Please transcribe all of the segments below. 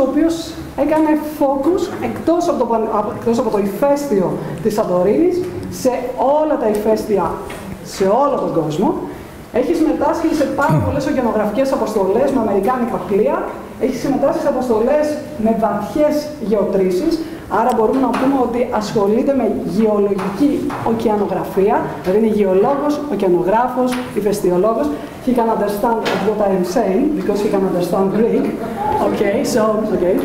Ο οποίος έκανε focus εκτός από το ηφαίστειο της Σαντορίνης σε όλα τα ηφαίστεια σε όλο τον κόσμο. Έχει συμμετάσχει σε πάρα πολλές ωκεανογραφικές αποστολές με αμερικάνικα πλοία. Έχει συμμετάσχει σε αποστολές με βαθιές γεωτρήσεις. Άρα μπορούμε να πούμε ότι ασχολείται με γεωλογική ωκεανογραφία. Δηλαδή είναι γεωλόγος, ωκεανογράφος, ηφαιστειολόγος. He can understand what I am saying because he can understand Greek. Okay, so, okay.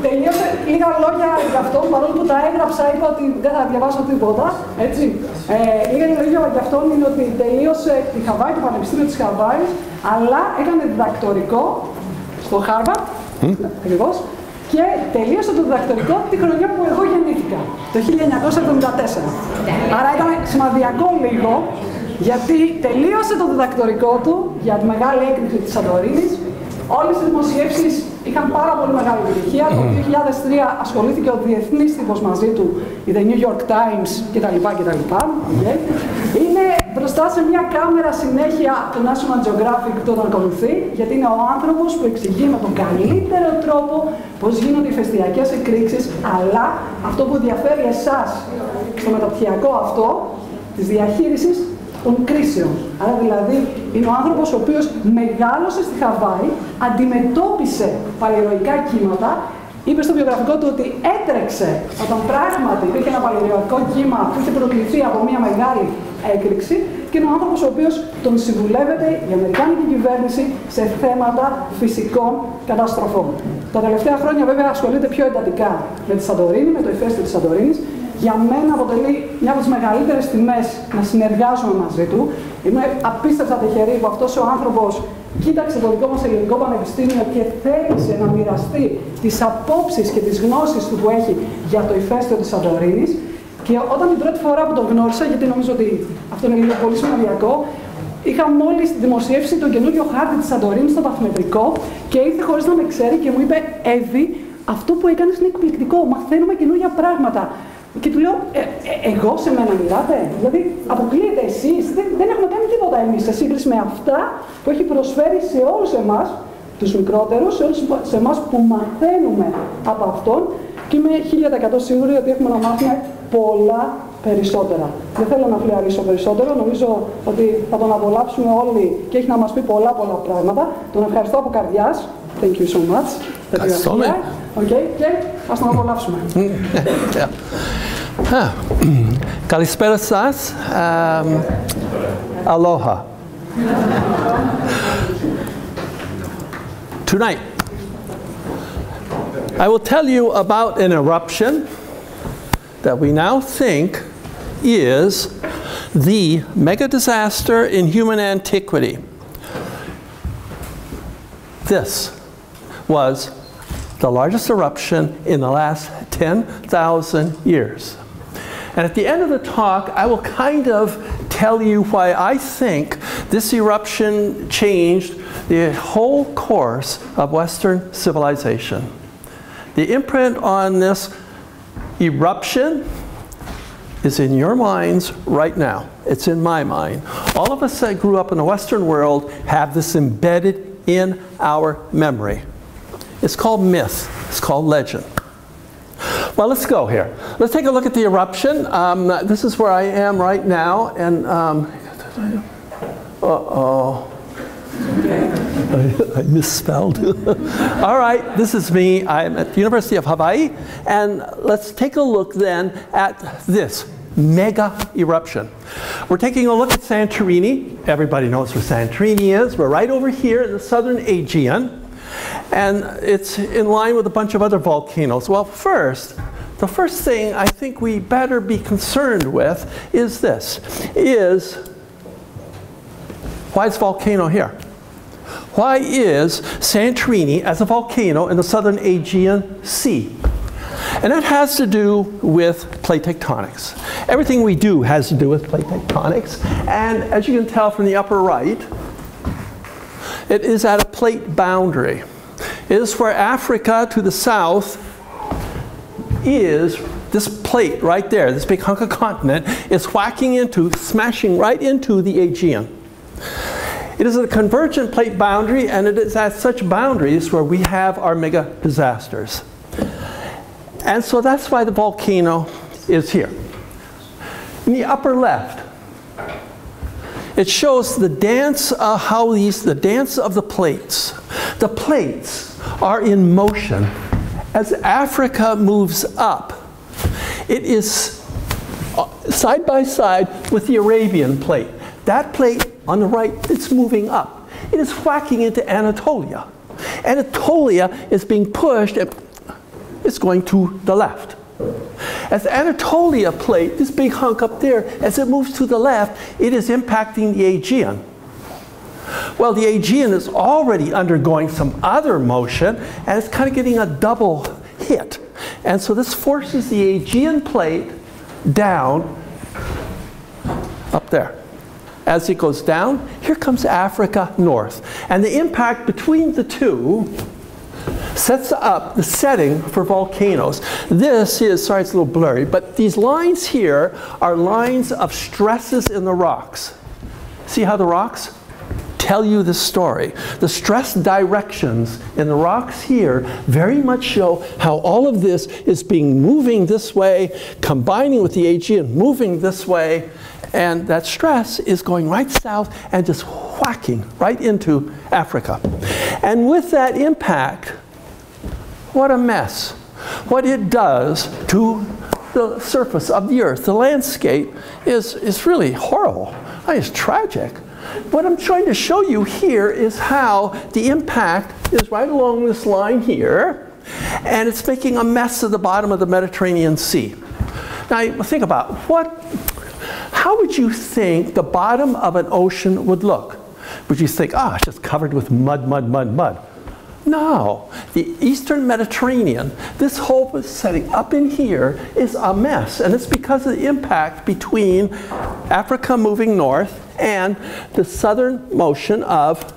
Τελείωσε. Λίγα λόγια για αυτό, παρόλο που τα έγραψα, είπα ότι δεν θα διαβάσω τίποτα. Έτσι. Λίγα λόγια για αυτό είναι ότι τελείωσε τη Χαβάη, το Πανεπιστήμιο της Χαβάης, αλλά έκανε διδακτορικό στο Harvard, ακριβώς, και τελείωσε το διδακτορικό τη χρονιά που εγώ γεννήθηκα, το 1974. Άρα ήταν σημαδιακό λίγο, γιατί τελείωσε το διδακτορικό του για τη μεγάλη έκρηξη της Σαντορίνης. Όλες οι δημοσιεύσεις είχαν πάρα πολύ μεγάλη επιτυχία. Το 2003 ασχολήθηκε ο διεθνής τύπος μαζί του, η The New York Times κτλ. Okay. Είναι μπροστά σε μια κάμερα συνέχεια του National Geographic που τον ακολουθεί, γιατί είναι ο άνθρωπος που εξηγεί με τον καλύτερο τρόπο πώς γίνονται οι ηφαιστειακές εκρήξεις, αλλά αυτό που ενδιαφέρει εσάς στο μεταπτυχιακό αυτό της διαχείρισης των κρίσεων. Άρα δηλαδή είναι ο άνθρωπος ο οποίος μεγάλωσε στη Χαβάη, αντιμετώπισε παλαιολογικά κύματα, είπε στο βιογραφικό του ότι έτρεξε όταν πράγματι υπήρχε ένα παλαιολογικό κύμα που είχε προκληθεί από μια μεγάλη έκρηξη και είναι ο άνθρωπος ο οποίος τον συμβουλεύεται η Αμερικάνικη κυβέρνηση σε θέματα φυσικών καταστροφών. Τα τελευταία χρόνια βέβαια ασχολείται πιο εντατικά με τη Σαντορίνη, με το ηφαίστειο της Σαντορίνης. Για μένα αποτελεί μια από τις μεγαλύτερες τιμές να συνεργάζομαι μαζί του. Είμαι απίστευτα τυχερή που αυτός ο άνθρωπος κοίταξε το δικό μας ελληνικό πανεπιστήμιο και θέλησε να μοιραστεί τις απόψεις και τις γνώσεις του που έχει για το ηφαίστειο της Σαντορίνης. Και όταν την πρώτη φορά που τον γνώρισα, γιατί νομίζω ότι αυτό είναι λίγο πολύ σημαντικό, είχα μόλις δημοσιεύσει τον καινούριο χάρτη της Σαντορίνης στο παθμετρικό και ήρθε χωρίς να με ξέρει και μου είπε «Εύη, αυτό που έκανες είναι εκπληκτικό, μαθαίνουμε καινούργια πράγματα». Και του λέω, εγώ σε μένα μιλάτε, δηλαδή αποκλείεται εσείς, δεν έχουμε κάνει τίποτα εμείς σε σύγκριση με αυτά που έχει προσφέρει σε όλους εμάς, τους μικρότερους, σε όλους σε εμάς που μαθαίνουμε από αυτόν και είμαι 1000% σίγουρη ότι έχουμε να μάθουμε πολλά περισσότερα. Δεν θέλω να φλιαρίσω περισσότερο, νομίζω ότι θα τον απολαύσουμε όλοι και έχει να μας πει πολλά πράγματα. Τον ευχαριστώ από καρδιάς. Thank you so much. Ευχαριστούμε. Okay, και ας τον απολαύσουμε. Καλησπέρα σας. Aloha. Tonight, I will tell you about an eruption that we now think is the mega disaster in human antiquity. This was the largest eruption in the last 10,000 years. And at the end of the talk, I will kind of tell you why I think this eruption changed the whole course of Western civilization. The imprint on this eruption is in your minds right now. It's in my mind. All of us that grew up in the Western world have this embedded in our memory. It's called myth. It's called legend. Well, let's go here. Let's take a look at the eruption. This is where I am right now, and I misspelled. All right, this is me. I'm at the University of Hawaii, and let's take a look then at this mega eruption. We're taking a look at Santorini. Everybody knows where Santorini is. We're right over here in the southern Aegean. And it's in line with a bunch of other volcanoes. Well, the first thing I think we better be concerned with is this, why is volcano here? Why is Santorini as a volcano in the southern Aegean Sea? And that has to do with plate tectonics. Everything we do has to do with plate tectonics. And as you can tell from the upper right, it is at a plate boundary. It is where Africa to the south is this plate right there, this big hunk of continent, is whacking into, smashing right into the Aegean. It is a convergent plate boundary, and it is at such boundaries where we have our mega disasters. And so that's why the volcano is here. In the upper left, it shows the dance the dance of the plates. The plates are in motion as Africa moves up. It is side by side with the Arabian plate. That plate on the right, it's moving up. It is whacking into Anatolia. Anatolia is being pushed, it's going to the left. As the Anatolia plate, this big hunk up there, as it moves to the left, it is impacting the Aegean. Well, the Aegean is already undergoing some other motion, and it's kind of getting a double hit. And so this forces the Aegean plate down up there. As it goes down, here comes Africa north. And the impact between the two sets up the setting for volcanoes. This is, sorry it's a little blurry, but these lines here are lines of stresses in the rocks. See how the rocks tell you the story. The stress directions in the rocks here very much show how all of this is moving this way, combining with the Aegean, moving this way, and that stress is going right south and just whacking right into Africa. And with that impact, what a mess. What it does to the surface of the earth, the landscape, is really horrible. It's tragic. What I'm trying to show you here is how the impact is right along this line here, and it's making a mess of the bottom of the Mediterranean Sea. Now think about how would you think the bottom of an ocean would look? Would you think, it's just covered with mud, mud, mud, mud? No, the Eastern Mediterranean, this whole setting up in here is a mess, and it's because of the impact between Africa moving north and the southern motion of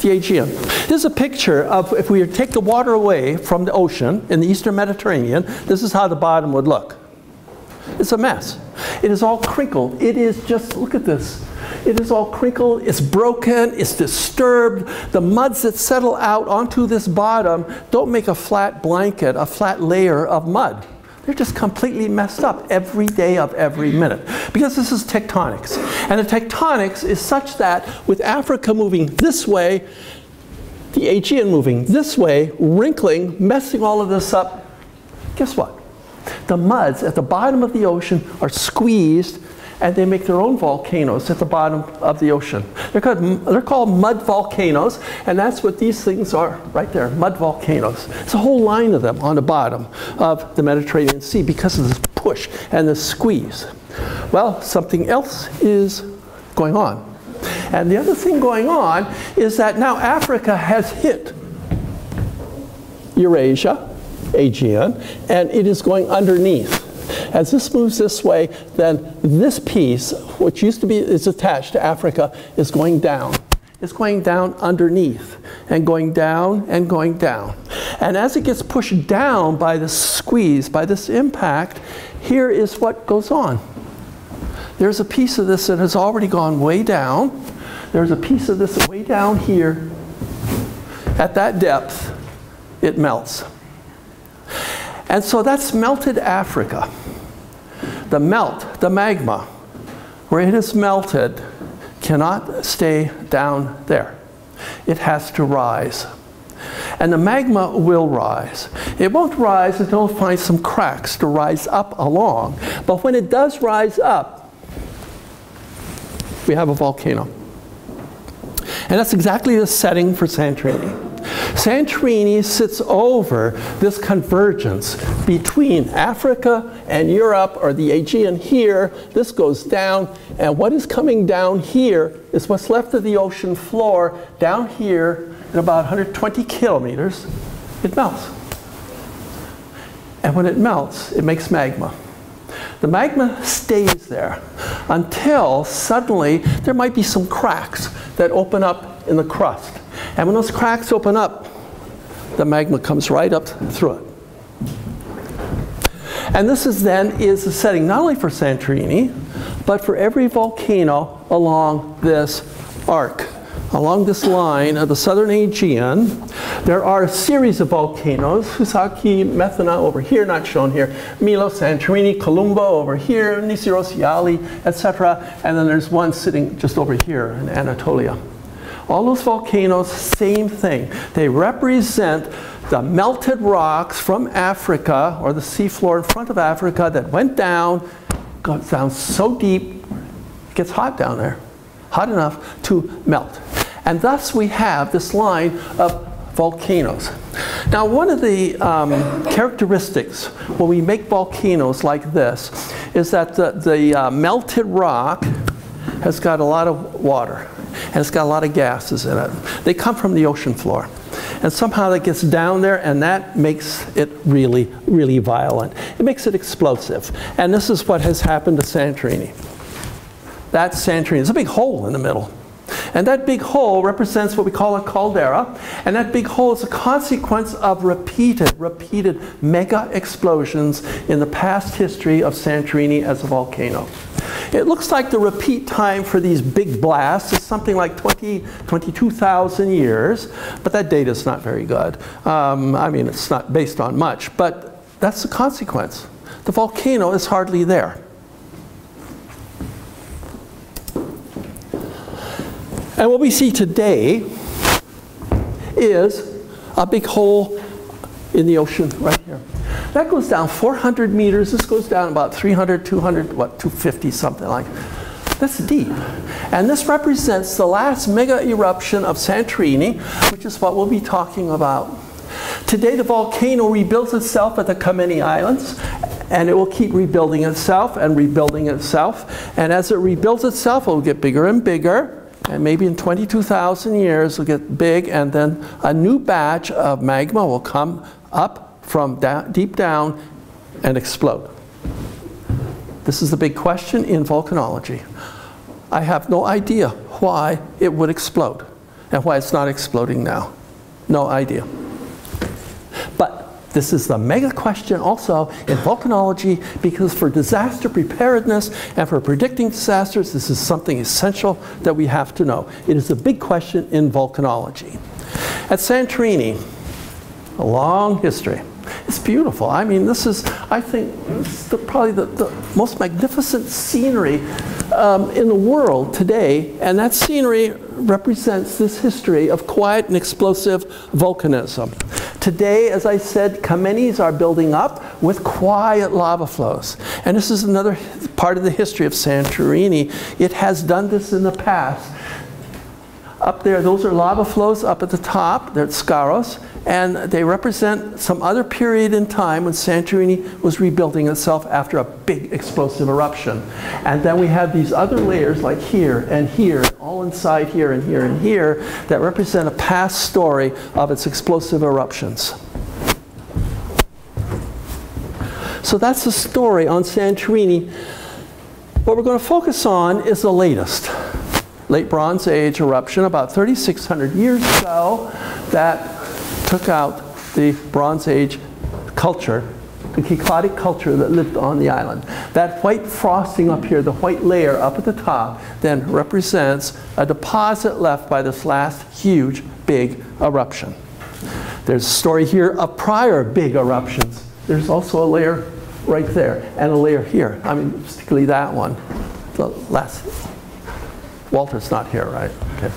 the Aegean. This is a picture of if we were to take the water away from the ocean in the Eastern Mediterranean, this is how the bottom would look. It's a mess. It is all crinkled. It is just, look at this. It is all crinkled, it's broken, it's disturbed. The muds that settle out onto this bottom don't make a flat blanket, a flat layer of mud. They're just completely messed up every day of every minute. Because this is tectonics. And the tectonics is such that with Africa moving this way, the Aegean moving this way, wrinkling, messing all of this up, guess what? The muds at the bottom of the ocean are squeezed, and they make their own volcanoes at the bottom of the ocean. They're called mud volcanoes, and that's what these things are right there, mud volcanoes. It's a whole line of them on the bottom of the Mediterranean Sea because of this push and this squeeze. Well, something else is going on. And the other thing going on is that now Africa has hit Eurasia, Aegean, and it is going underneath. As this moves this way, then this piece, which used to be is attached to Africa, is going down. It's going down underneath and going down and going down. And as it gets pushed down by this squeeze, by this impact, here is what goes on. There's a piece of this that has already gone way down. There's a piece of this way down here. At that depth, it melts. And so that's melted Africa. The magma, where it is melted, cannot stay down there. It has to rise. And the magma will rise. It won't rise until it finds some cracks to rise up along. But when it does rise up, we have a volcano. And that's exactly the setting for Santorini. Santorini sits over this convergence between Africa and Europe, or the Aegean here. This goes down, and what is coming down here is what's left of the ocean floor down here at about 120 kilometers. It melts. And when it melts, it makes magma. The magma stays there until suddenly there might be some cracks that open up in the crust. And when those cracks open up, the magma comes right up through it. And this is the setting not only for Santorini, but for every volcano along this arc, along this line of the southern Aegean, there are a series of volcanoes. Husaki, Methana over here, not shown here. Milo, Santorini, Columba over here, Nisyros, Yali, etc. And then there's one sitting just over here in Anatolia. All those volcanoes, same thing. They represent the melted rocks from Africa, or the seafloor in front of Africa that went down, got down so deep, it gets hot down there. Hot enough to melt. And thus we have this line of volcanoes. Now one of the characteristics when we make volcanoes like this is that the melted rock has got a lot of water and it's got a lot of gases in it. They come from the ocean floor. And somehow that gets down there and that makes it really, really violent. It makes it explosive. And this is what has happened to Santorini. That's Santorini. There's a big hole in the middle. And that big hole represents what we call a caldera. And that big hole is a consequence of repeated mega explosions in the past history of Santorini as a volcano. It looks like the repeat time for these big blasts is something like 22,000 years, but that data is not very good. I mean, it's not based on much, but that's the consequence. The volcano is hardly there. And what we see today is a big hole in the ocean right here. That goes down 400 meters. This goes down about 300, 200, what, 250, something like that. That's deep. And this represents the last mega eruption of Santorini, which is what we'll be talking about. Today the volcano rebuilds itself at the Kameni Islands, and it will keep rebuilding itself and rebuilding itself. And as it rebuilds itself, it will get bigger and bigger. And maybe in 22,000 years it'll get big, and then a new batch of magma will come up from deep down and explode. This is the big question in volcanology. I have no idea why it would explode and why it's not exploding now. No idea. But this is the mega question also in volcanology, because for disaster preparedness and for predicting disasters, this is something essential that we have to know. It is a big question in volcanology. At Santorini, a long history. It's beautiful. I mean, this is, I think, probably the most magnificent scenery in the world today, and that scenery represents this history of quiet and explosive volcanism. Today, as I said, Kamenis are building up with quiet lava flows. And this is another part of the history of Santorini. It has done this in the past. Up there, those are lava flows up at the top. They're Skaros. And they represent some other period in time when Santorini was rebuilding itself after a big explosive eruption. And then we have these other layers like here and here, all inside here and here and here, that represent a past story of its explosive eruptions. So that's the story on Santorini. What we're going to focus on is the latest. Late Bronze Age eruption about 3,600 years ago that took out the Bronze Age culture, the Cycladic culture that lived on the island. That white frosting up here, the white layer up at the top, then represents a deposit left by this last huge, big eruption. There's a story here of prior big eruptions. There's also a layer right there and a layer here. I mean, particularly that one, the last. Walter's not here, right? Okay.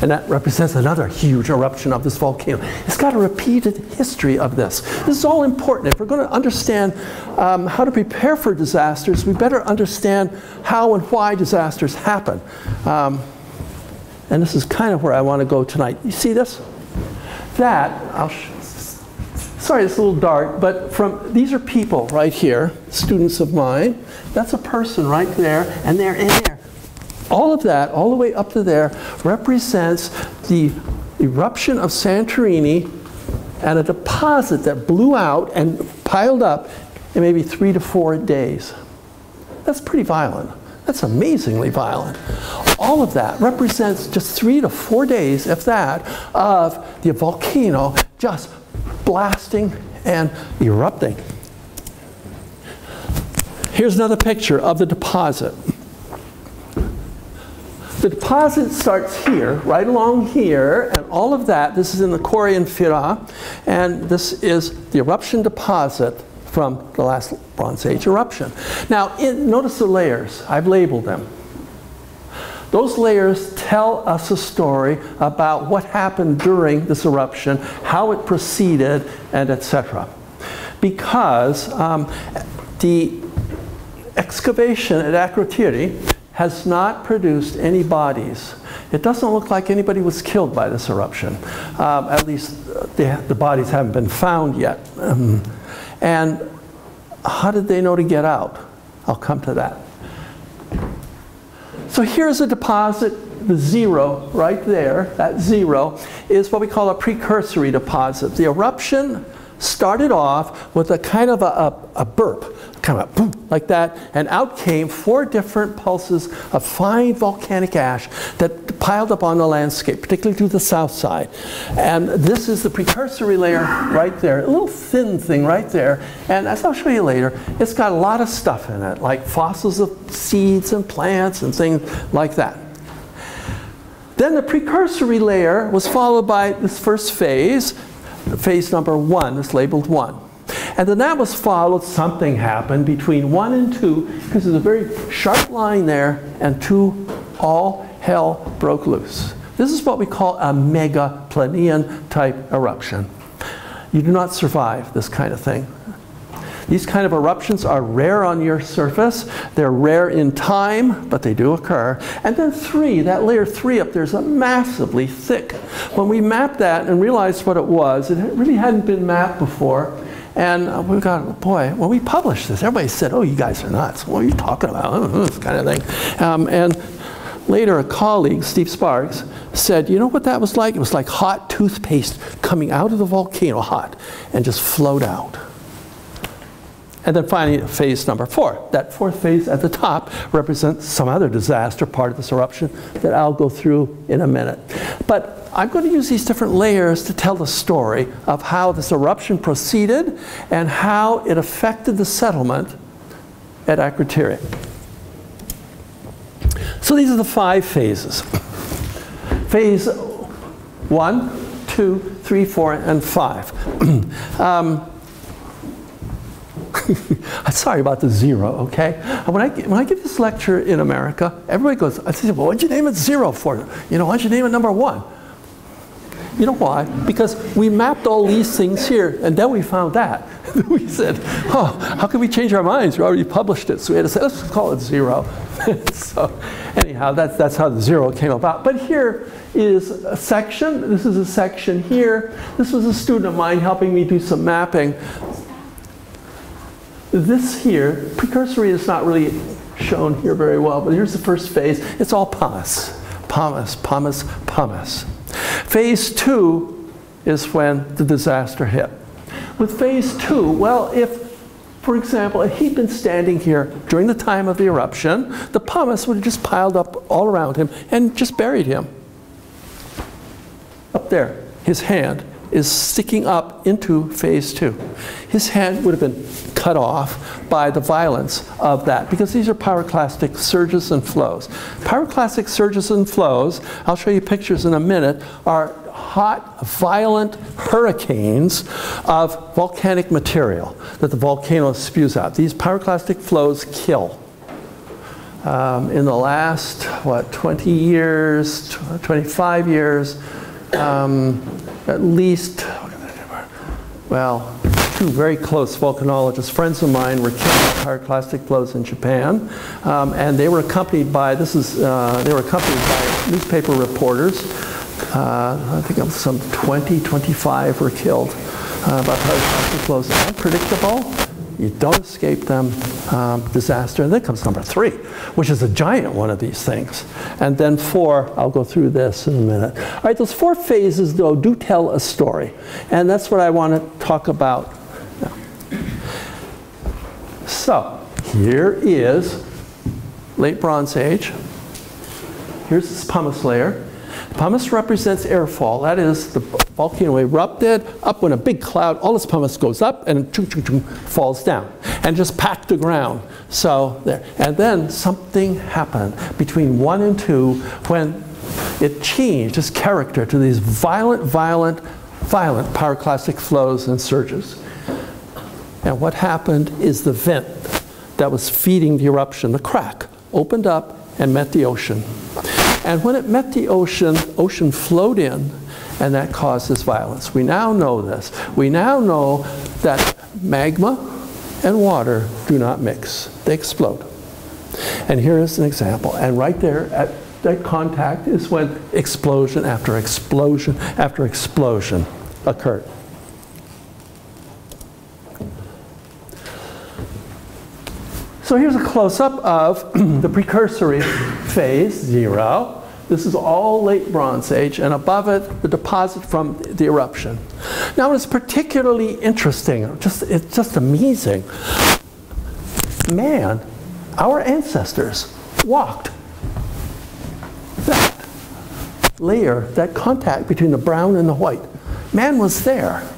And that represents another huge eruption of this volcano. It's got a repeated history of this. This is all important. If we're going to understand how to prepare for disasters, we better understand how and why disasters happen. And this is kind of where I want to go tonight. You see this? That, sorry, it's a little dark, but these are people right here, students of mine. That's a person right there, and they're in there. All of that, all the way up to there, represents the eruption of Santorini and a deposit that blew out and piled up in maybe 3 to 4 days. That's pretty violent. That's amazingly violent. All of that represents just 3 to 4 days, if that, of the volcano just blasting and erupting. Here's another picture of the deposit. The deposit starts here, right along here, and all of that, this is in the Korean Fira, and this is the eruption deposit from the last Bronze Age eruption. Now, notice the layers. I've labeled them. Those layers tell us a story about what happened during this eruption, how it proceeded, and etc. Because the excavation at Akrotiri has not produced any bodies. It doesn't look like anybody was killed by this eruption. At least the bodies haven't been found yet. And how did they know to get out? I'll come to that. So here's a deposit, the zero right there. That zero is what we call a precursory deposit. The eruption started off with a kind of a burp, kind of a boom, like that, and out came 4 different pulses of fine volcanic ash that piled up on the landscape, particularly to the south side. And this is the precursory layer right there, a little thin thing right there. And as I'll show you later, it's got a lot of stuff in it, like fossils of seeds and plants and things like that. Then the precursory layer was followed by this first phase, phase number 1, it's labeled 1. And then that was followed, something happened between 1 and 2, because there's a very sharp line there, and 2, all hell broke loose. This is what we call a mega-Plinian type eruption. You do not survive this kind of thing. These kind of eruptions are rare on your surface. They're rare in time, but they do occur. And then 3, that layer 3 up there is massively thick. When we mapped that and realized what it was, it really hadn't been mapped before. And we got, boy, when we published this, everybody said, oh, you guys are nuts. What are you talking about? This kind of thing. And later, a colleague, Steve Sparks, said, you know what that was like? It was like hot toothpaste coming out of the volcano, hot, and just flowed out. And then finally, phase number 4. That 4th phase at the top represents some other disaster, part of this eruption, that I'll go through in a minute. But I'm going to use these different layers to tell the story of how this eruption proceeded and how it affected the settlement at Akrotiri. So these are the 5 phases. Phase 1, 2, 3, 4, and 5. Sorry about the 0, okay? When I give this lecture in America, everybody goes, I say, well, what'd you name it 0 for? You know, why'd you name it number 1? You know why? Because we mapped all these things here, and then we found that. We said, oh, how can we change our minds? We already published it. So we had to say, let's call it 0. So anyhow, that's how the 0 came about. But here is a section. This is a section here. This was a student of mine helping me do some mapping. This here, precursory is not really shown here very well, but here's the first phase. It's all pumice. Pumice, pumice, pumice. Phase 2 is when the disaster hit. With phase 2, well, if, for example, if he'd been standing here during the time of the eruption, the pumice would have just piled up all around him and just buried him. Up there, his hand is sticking up into phase 2. His hand would have been cut off by the violence of that, because these are pyroclastic surges and flows. Pyroclastic surges and flows, I'll show you pictures in a minute, are hot, violent hurricanes of volcanic material that the volcano spews out. These pyroclastic flows kill. In the last, what, 20 years, 25 years, at least, well, 2 very close volcanologists, friends of mine, were killed by pyroclastic flows in Japan, and they were accompanied by, they were accompanied by newspaper reporters. I think some 20, 25 were killed by pyroclastic flows. Unpredictable. You don't escape them. Disaster. And then comes number 3, which is a giant one of these things. And then 4, I'll go through this in a minute. All right, those 4 phases, though, do tell a story. And that's what I want to talk about now. So, here is late Bronze Age. Here's this pumice layer. Pumice represents airfall. That is, the volcano erupted, up when a big cloud, all this pumice goes up and falls down. and just packed the ground. So there. And then something happened between 1 and 2 when it changed its character to these violent pyroclastic flows and surges. And what happened is the vent that was feeding the eruption, the crack, opened up and met the ocean. And when it met the ocean flowed in, and that caused this violence. We now know this. We now know that magma and water do not mix. They explode. And here is an example. And right there at that contact is when explosion after explosion after explosion occurred. So here's a close-up of the precursory phase, 0. This is all late Bronze Age, and above it, the deposit from the eruption. Now, what's particularly interesting, it's just amazing. Man, our ancestors walked that layer, that contact between the brown and the white. Man was there.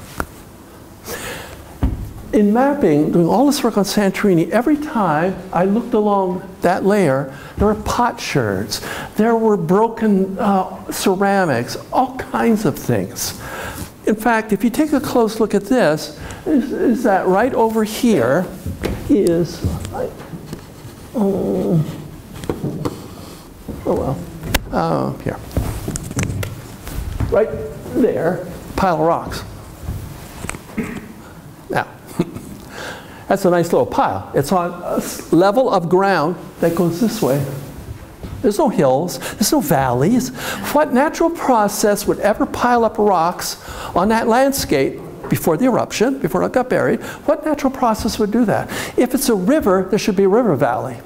In mapping, doing all this work on Santorini, every time I looked along that layer, there were potsherds, there were broken ceramics, all kinds of things. In fact, if you take a close look at this, is that right over here is, here. Right there, pile of rocks. Now, that's a nice little pile. It's on a level of ground that goes this way. There's no hills, there's no valleys. What natural process would ever pile up rocks on that landscape before the eruption, before it got buried? What natural process would do that? If it's a river, there should be a river valley.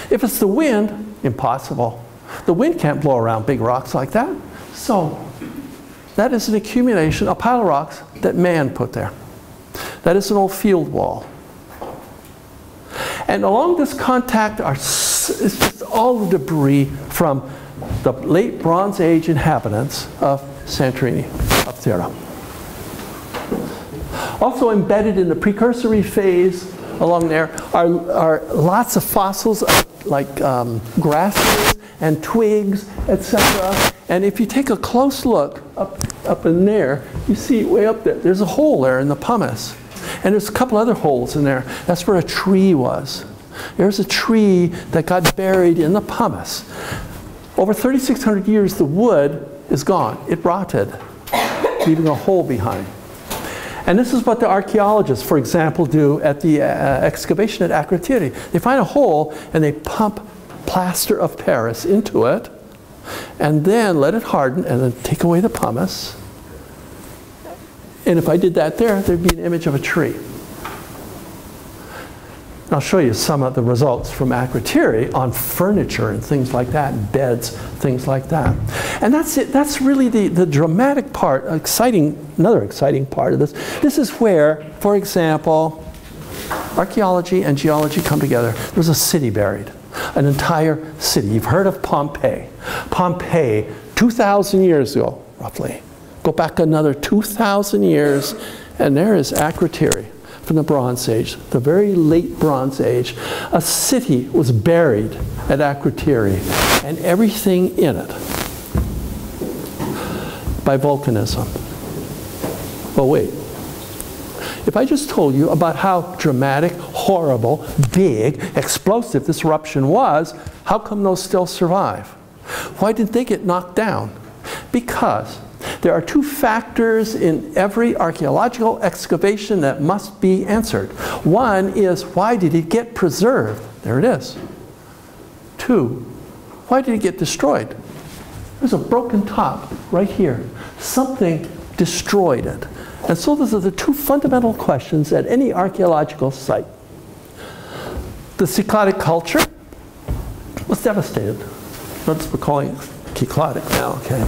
If it's the wind, impossible. The wind can't blow around big rocks like that. So that is an accumulation, a pile of rocks that man put there. That is an old field wall. And along this contact is just all the debris from the late Bronze Age inhabitants of Santorini, up there. Also embedded in the precursory phase along there are lots of fossils like grasses and twigs, etc. And if you take a close look up in there, you see way up there, there's a hole there in the pumice. And there's a couple other holes in there. That's where a tree was. There's a tree that got buried in the pumice. Over 3,600 years, the wood is gone. It rotted, leaving a hole behind. And this is what the archaeologists, for example, do at the excavation at Antiquity. They find a hole and they pump plaster of Paris into it, and then let it harden, and then take away the pumice. And if I did that there, there'd be an image of a tree. And I'll show you some of the results from Antiquity on furniture and things like that, beds, things like that. And that's it. That's really the dramatic part, another exciting part of this. This is where, for example, archaeology and geology come together. There's a city buried, an entire city. You've heard of Pompeii. Pompeii, 2,000 years ago, roughly. Go back another 2,000 years, and there is Antiquity from the Bronze Age, the very late Bronze Age. A city was buried at Antiquity, and everything in it by volcanism. But wait, if I just told you about how dramatic, horrible, big, explosive this eruption was, how come those still survive? Why didn't they get knocked down? Because there are two factors in every archaeological excavation that must be answered. One is, why did it get preserved? There it is. Two, why did it get destroyed? There's a broken top right here. Something destroyed it. And so those are the two fundamental questions at any archaeological site. The Cycladic culture was devastated. Notice we're calling it Cycladic now, okay?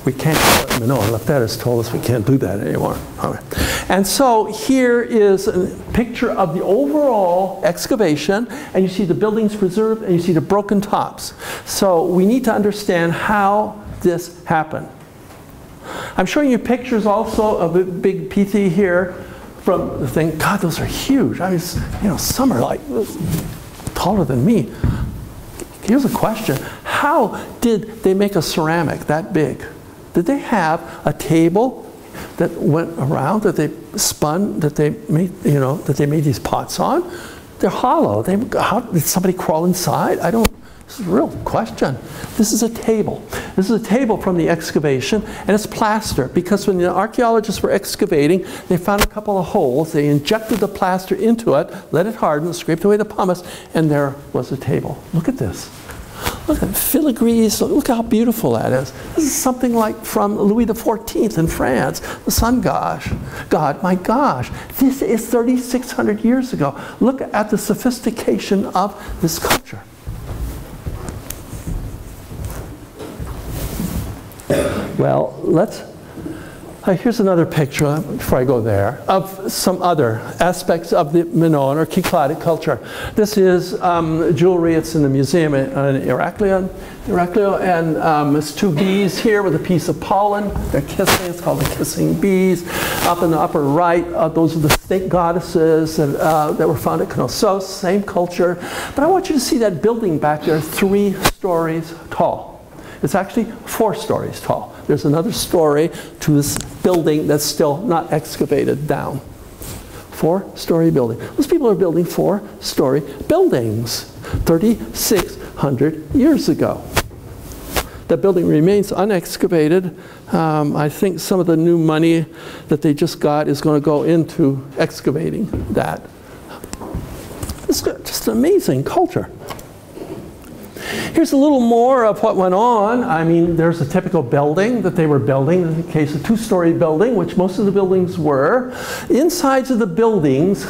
We can't call it Minoan. Lefteris told us we can't do that anymore. Okay. And so here is a picture of the overall excavation, and you see the buildings preserved, and you see the broken tops. So we need to understand how this happened. I'm showing you pictures also of a big Pithi here from the thing. God, those are huge. I mean, you know, some are like taller than me. Here's a question. How did they make a ceramic that big? Did they have a table that went around, that they spun, that they made, you know, that they made these pots on? They're hollow. How did somebody crawl inside? This is a real question. This is a table. This is a table from the excavation, and it's plaster, because when the archaeologists were excavating, they found a couple of holes. They injected the plaster into it, let it harden, scraped away the pumice, and there was a table. Look at this. Look at filigrees. Look how beautiful that is. This is something like from Louis XIV in France, the sun god. My gosh, this is 3,600 years ago. Look at the sophistication of this culture. Well, here's another picture, before I go there, of some other aspects of the Minoan or Cycladic culture. This is jewelry. It's in the museum in Eruption, and it's two bees here with a piece of pollen. They're kissing. It's called the kissing bees. Up in the upper right, those are the snake goddesses that were found at Knossos, same culture. But I want you to see that building back there, 3 stories tall. It's actually 4 stories tall. There's another story to this building that's still not excavated down. 4-story building. Those people are building 4-story buildings 3,600 years ago. That building remains unexcavated. I think some of the new money that they just got is going to go into excavating that. It's just an amazing culture. Here's a little more of what went on. I mean, there's a typical building that they were building. In the case of a 2-story building, which most of the buildings were. Insides of the buildings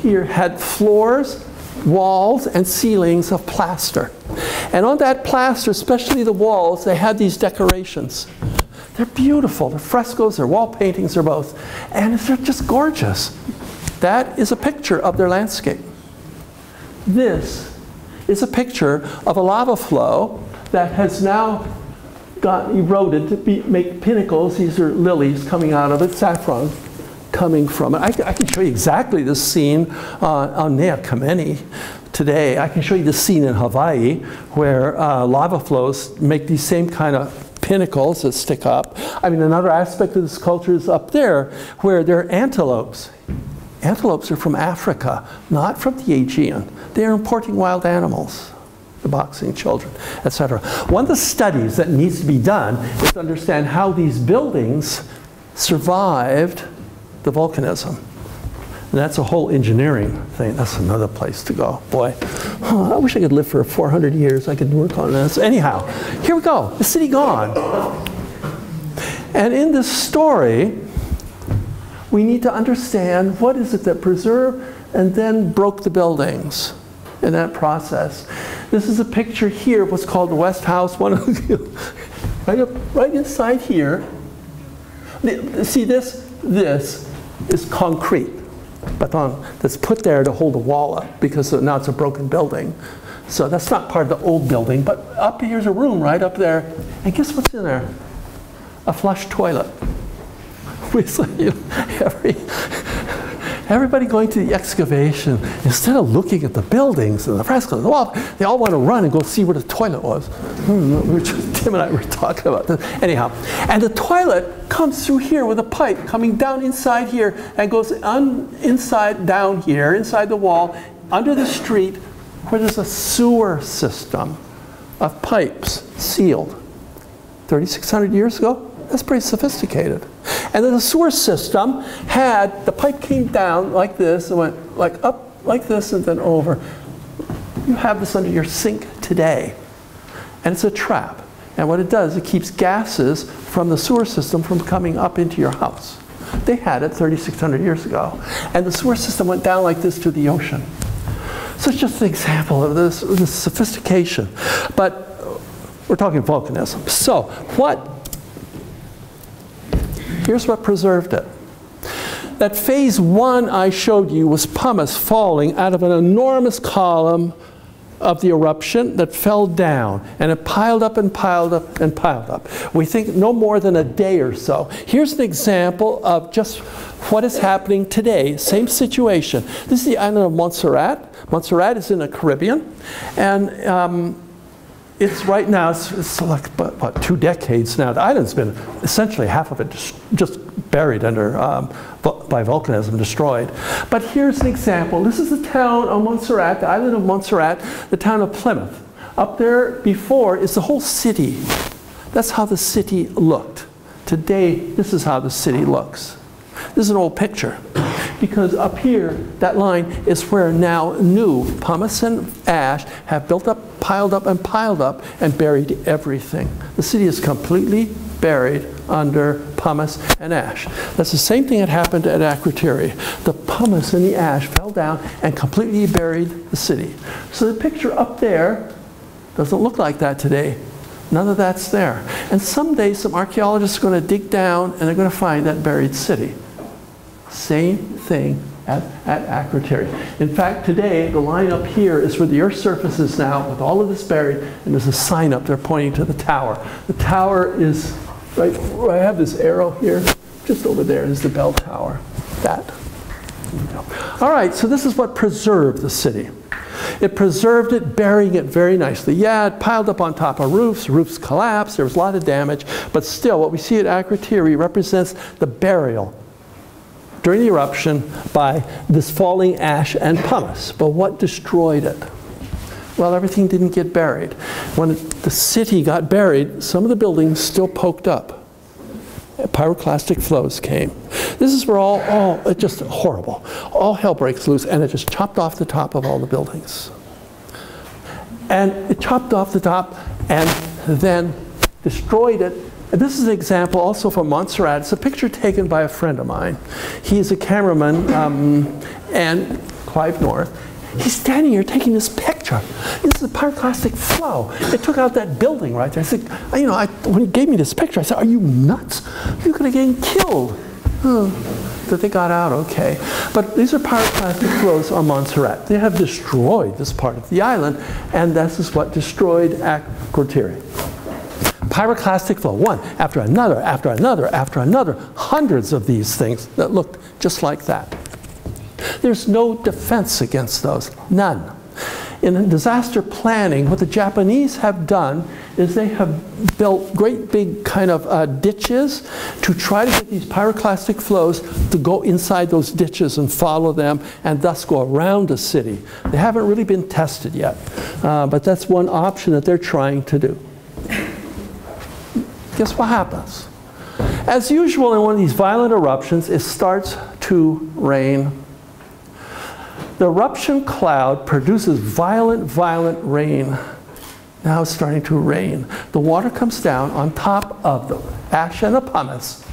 here had floors, walls, and ceilings of plaster. And on that plaster, especially the walls, they had these decorations. They're beautiful. They're frescoes, they're wall paintings, they're both. And they're just gorgeous. That is a picture of their landscape. This is a picture of a lava flow that has now got eroded to make pinnacles. These are lilies coming out of it, saffron coming from it. I can show you exactly this scene on Nea Kameni today. I can show you the scene in Hawaii where lava flows make these same kind of pinnacles that stick up. I mean, another aspect of this culture is up there where there are antelopes. Antelopes are from Africa, not from the Aegean. They are importing wild animals, the boxing children, etc. One of the studies that needs to be done is to understand how these buildings survived the volcanism. And that's a whole engineering thing. That's another place to go. Boy, I wish I could live for 400 years. I could work on this. Anyhow, here we go. The city gone. And in this story, we need to understand what is it that preserved and then broke the buildings in that process. This is a picture here of what's called the West House. Right inside here. See this? This is concrete beton that's put there to hold the wall up because now it's a broken building. So that's not part of the old building, but up here's a room right up there. And guess what's in there? A flush toilet. Everybody going to the excavation, instead of looking at the buildings and the frescoes, they all want to run and go see where the toilet was. Tim and I were talking about this. Anyhow, and the toilet comes through here with a pipe coming down inside here and goes inside down here, inside the wall, under the street, where there's a sewer system of pipes sealed. 3,600 years ago? That's pretty sophisticated. And then the sewer system had, the pipe came down like this and went like up like this and then over. You have this under your sink today. And it's a trap. And what it does, it keeps gases from the sewer system from coming up into your house. They had it 3,600 years ago. And the sewer system went down like this to the ocean. So it's just an example of this sophistication. But we're talking volcanism. So here's what preserved it. That phase 1 I showed you was pumice falling out of an enormous column of the eruption that fell down, and it piled up and piled up and piled up. We think no more than a day or so. Here's an example of just what is happening today. Same situation. This is the island of Montserrat. Montserrat is in the Caribbean, and it's right now, it's like, what, 2 decades now. The island's been essentially half of it just buried under, by volcanism, destroyed. But here's an example. This is the town of Montserrat, the island of Montserrat, the town of Plymouth. Up there before is the whole city. That's how the city looked. Today, this is how the city looks. This is an old picture. Because up here, that line is where now new pumice and ash have built up, piled up, and buried everything. The city is completely buried under pumice and ash. That's the same thing that happened at Akrotiri. The pumice and the ash fell down and completely buried the city. So the picture up there doesn't look like that today. None of that's there. And someday some archaeologists are going to dig down and they're going to find that buried city. Same thing at Akrotiri. In fact, today, the line up here is where the Earth's surface is now, with all of this buried, and there's a sign up there pointing to the tower. The tower is, right, I have this arrow here, just over there is the bell tower. That. All right, so this is what preserved the city. It preserved it, burying it very nicely. Yeah, it piled up on top of roofs, roofs collapsed, there was a lot of damage, but still, what we see at Akrotiri represents the burial during the eruption by this falling ash and pumice. But what destroyed it? Well, everything didn't get buried. When the city got buried, some of the buildings still poked up. Pyroclastic flows came. This is where it's just horrible. All hell breaks loose, and it just chopped off the top of all the buildings. And it chopped off the top and then destroyed it. And this is an example also from Montserrat. It's a picture taken by a friend of mine. He's a cameraman, and Clive North. He's standing here taking this picture. This is a pyroclastic flow. It took out that building right there. I said, when he gave me this picture, I said, are you nuts? You could have gotten killed. But they got out okay. But these are pyroclastic flows on Montserrat. They have destroyed this part of the island, and this is what destroyed Akrotiri. Pyroclastic flow, one after another, after another, after another. Hundreds of these things that looked just like that. There's no defense against those, none. In disaster planning, what the Japanese have done is they have built great big kind of ditches to try to get these pyroclastic flows to go inside those ditches and follow them and thus go around the city. They haven't really been tested yet, but that's one option that they're trying to do. Guess what happens? As usual in one of these violent eruptions, it starts to rain. The eruption cloud produces violent rain. Now it's starting to rain. The water comes down on top of the ash and the pumice,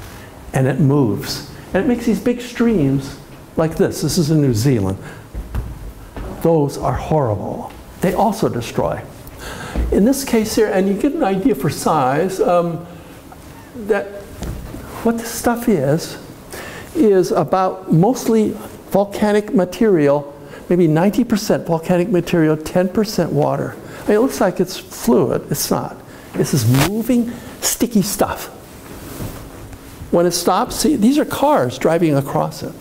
and it moves. And it makes these big streams like this. This is in New Zealand. Those are horrible. They also destroy. In this case here, and you get an idea for size, that what this stuff is about mostly volcanic material, maybe 90% volcanic material, 10% water. I mean, it looks like it's fluid. It's not. This is moving, sticky stuff. When it stops, see, these are cars driving across it.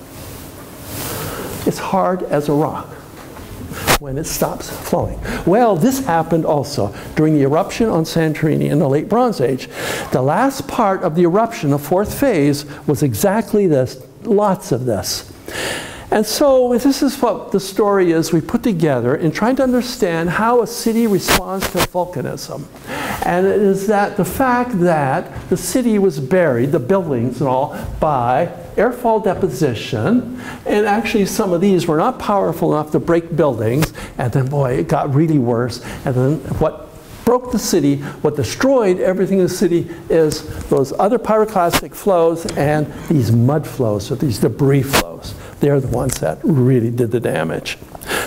It's hard as a rock when it stops flowing. Well, this happened also during the eruption on Santorini in the late Bronze Age. The last part of the eruption, the fourth phase, was exactly this, lots of this. And so this is what the story is we put together in trying to understand how a city responds to volcanism. And it is that the fact that the city was buried, the buildings and all, by airfall deposition, and actually some of these were not powerful enough to break buildings, and then boy, it got really worse. And then what broke the city, what destroyed everything in the city is those other pyroclastic flows and these mud flows, or these debris flows. They're the ones that really did the damage.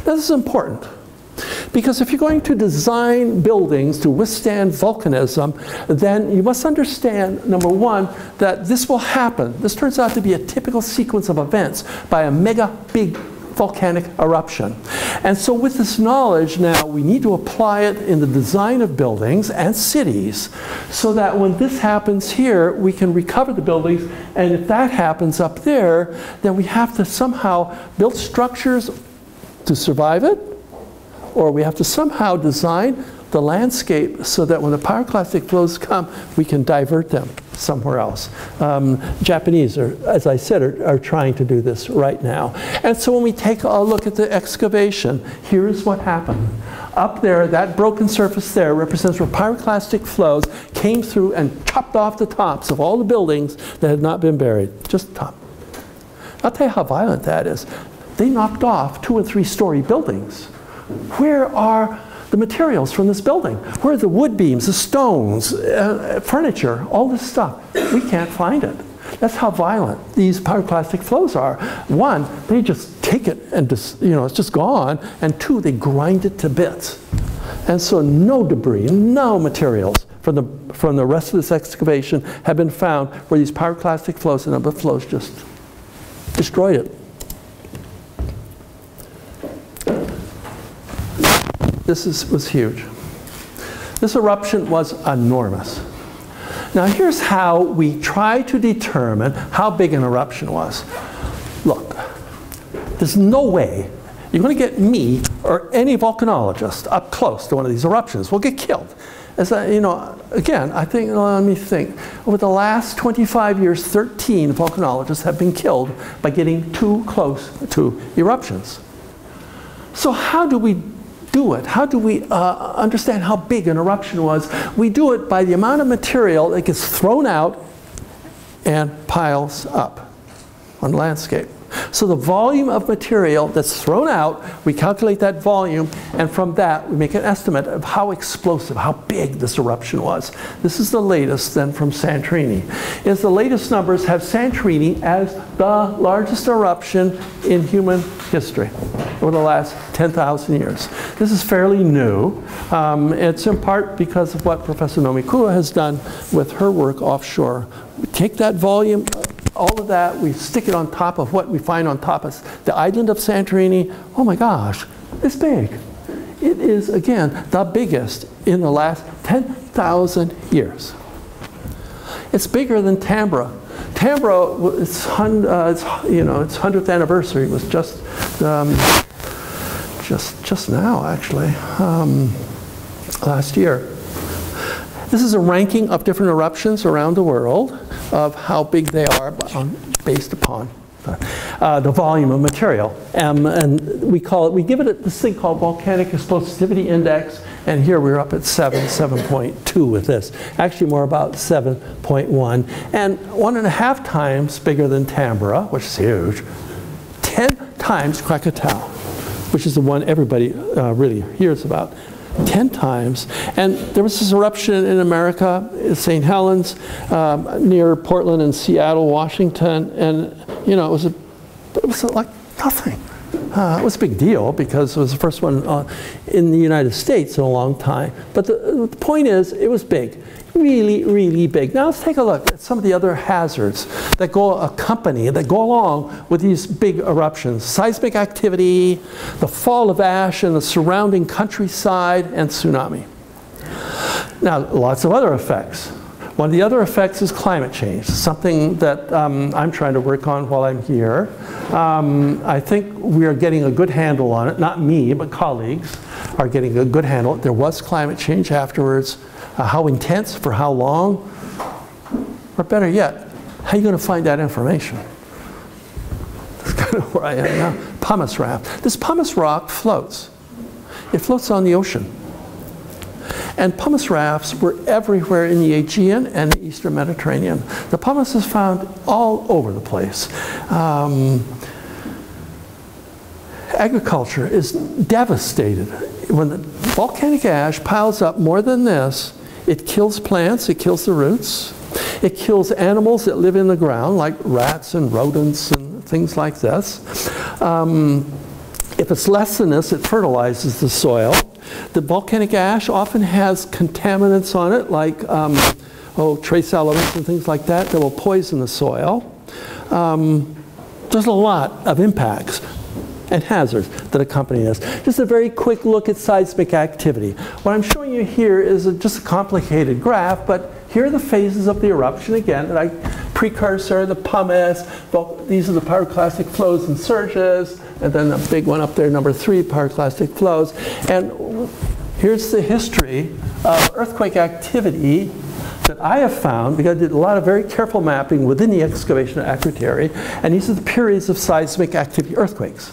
Now, this is important, because if you're going to design buildings to withstand volcanism, then you must understand, number one, that this will happen. This turns out to be a typical sequence of events by a mega big volcanic eruption. And so with this knowledge now, we need to apply it in the design of buildings and cities so that when this happens here, we can recover the buildings. And if that happens up there, then we have to somehow build structures to survive it, or we have to somehow design the landscape so that when the pyroclastic flows come, we can divert them somewhere else. Japanese, as I said, are trying to do this right now. And so when we take a look at the excavation, here's what happened. Up there, that broken surface there represents where pyroclastic flows came through and chopped off the tops of all the buildings that had not been buried. Just the top. I'll tell you how violent that is. They knocked off 2- and 3-story buildings. Where are the materials from this building? Where are the wood beams, the stones, furniture, all this stuff? We can't find it. That's how violent these pyroclastic flows are. One, they just take it and just, it's just gone. And two, they grind it to bits. And so no debris, no materials from the rest of this excavation have been found where these pyroclastic flows and the flows just destroyed it. This was huge. This eruption was enormous. Now here's how we try to determine how big an eruption was. Look, there's no way you're going to get me or any volcanologist up close to one of these eruptions. We'll get killed. As again, I think, let me think. Over the last 25 years, 13 volcanologists have been killed by getting too close to eruptions. So how do we do it? How do we understand how big an eruption was? We do it by the amount of material that gets thrown out and piles up on the landscape. So the volume of material that's thrown out, we calculate that volume, and from that we make an estimate of how explosive, how big this eruption was. This is the latest then from Santorini. Is the latest numbers have Santorini as the largest eruption in human history over the last 10,000 years. This is fairly new. It's in part because of what Professor Nomikura has done with her work offshore. We take that volume, all of that, we stick it on top of what we find on top of the island of Santorini. Oh my gosh, it's big. It is, again, the biggest in the last 10,000 years. It's bigger than Tambora. Tambora, its 100th anniversary was just now, actually, last year. This is a ranking of different eruptions around the world of how big they are based upon the volume of material. And we give it this thing called volcanic explosivity index, and here we're up at 7.2 with this. Actually more about 7.1, and 1.5 times bigger than Tambora, which is huge, 10 times Krakatoa, which is the one everybody really hears about. 10 times. And there was this eruption in America, St. Helens, near Portland and Seattle, Washington, and it was like nothing. It was a big deal because it was the first one in the United States in a long time. But the point is, it was big. Really, really big. Now let's take a look at some of the other hazards that go along with these big eruptions. Seismic activity, the fall of ash in the surrounding countryside, and tsunami. Now, lots of other effects. One of the other effects is climate change, something that I'm trying to work on while I'm here. I think we are getting a good handle on it. Not me, but colleagues are getting a good handle. There was climate change afterwards. How intense, for how long? Or better yet, how are you going to find that information? That's kind of where I am now. Pumice raft. This pumice rock floats. It floats on the ocean. And pumice rafts were everywhere in the Aegean and the Eastern Mediterranean. The pumice is found all over the place. Agriculture is devastated. When the volcanic ash piles up more than this, it kills plants, it kills the roots, it kills animals that live in the ground, like rats and rodents and things like this. If it's less than this, it fertilizes the soil. The volcanic ash often has contaminants on it, like trace elements and things like that will poison the soil. There's a lot of impacts. and hazards that accompany this. Just a very quick look at seismic activity. What I'm showing you here is just a complicated graph, but here are the phases of the eruption again. Precursor, the pumice, these are the pyroclastic flows and surges, and then the big one up there, number 3, pyroclastic flows. And here's the history of earthquake activity that I have found, because I did a lot of very careful mapping within the excavation of Akrotiri, and these are the periods of seismic activity earthquakes.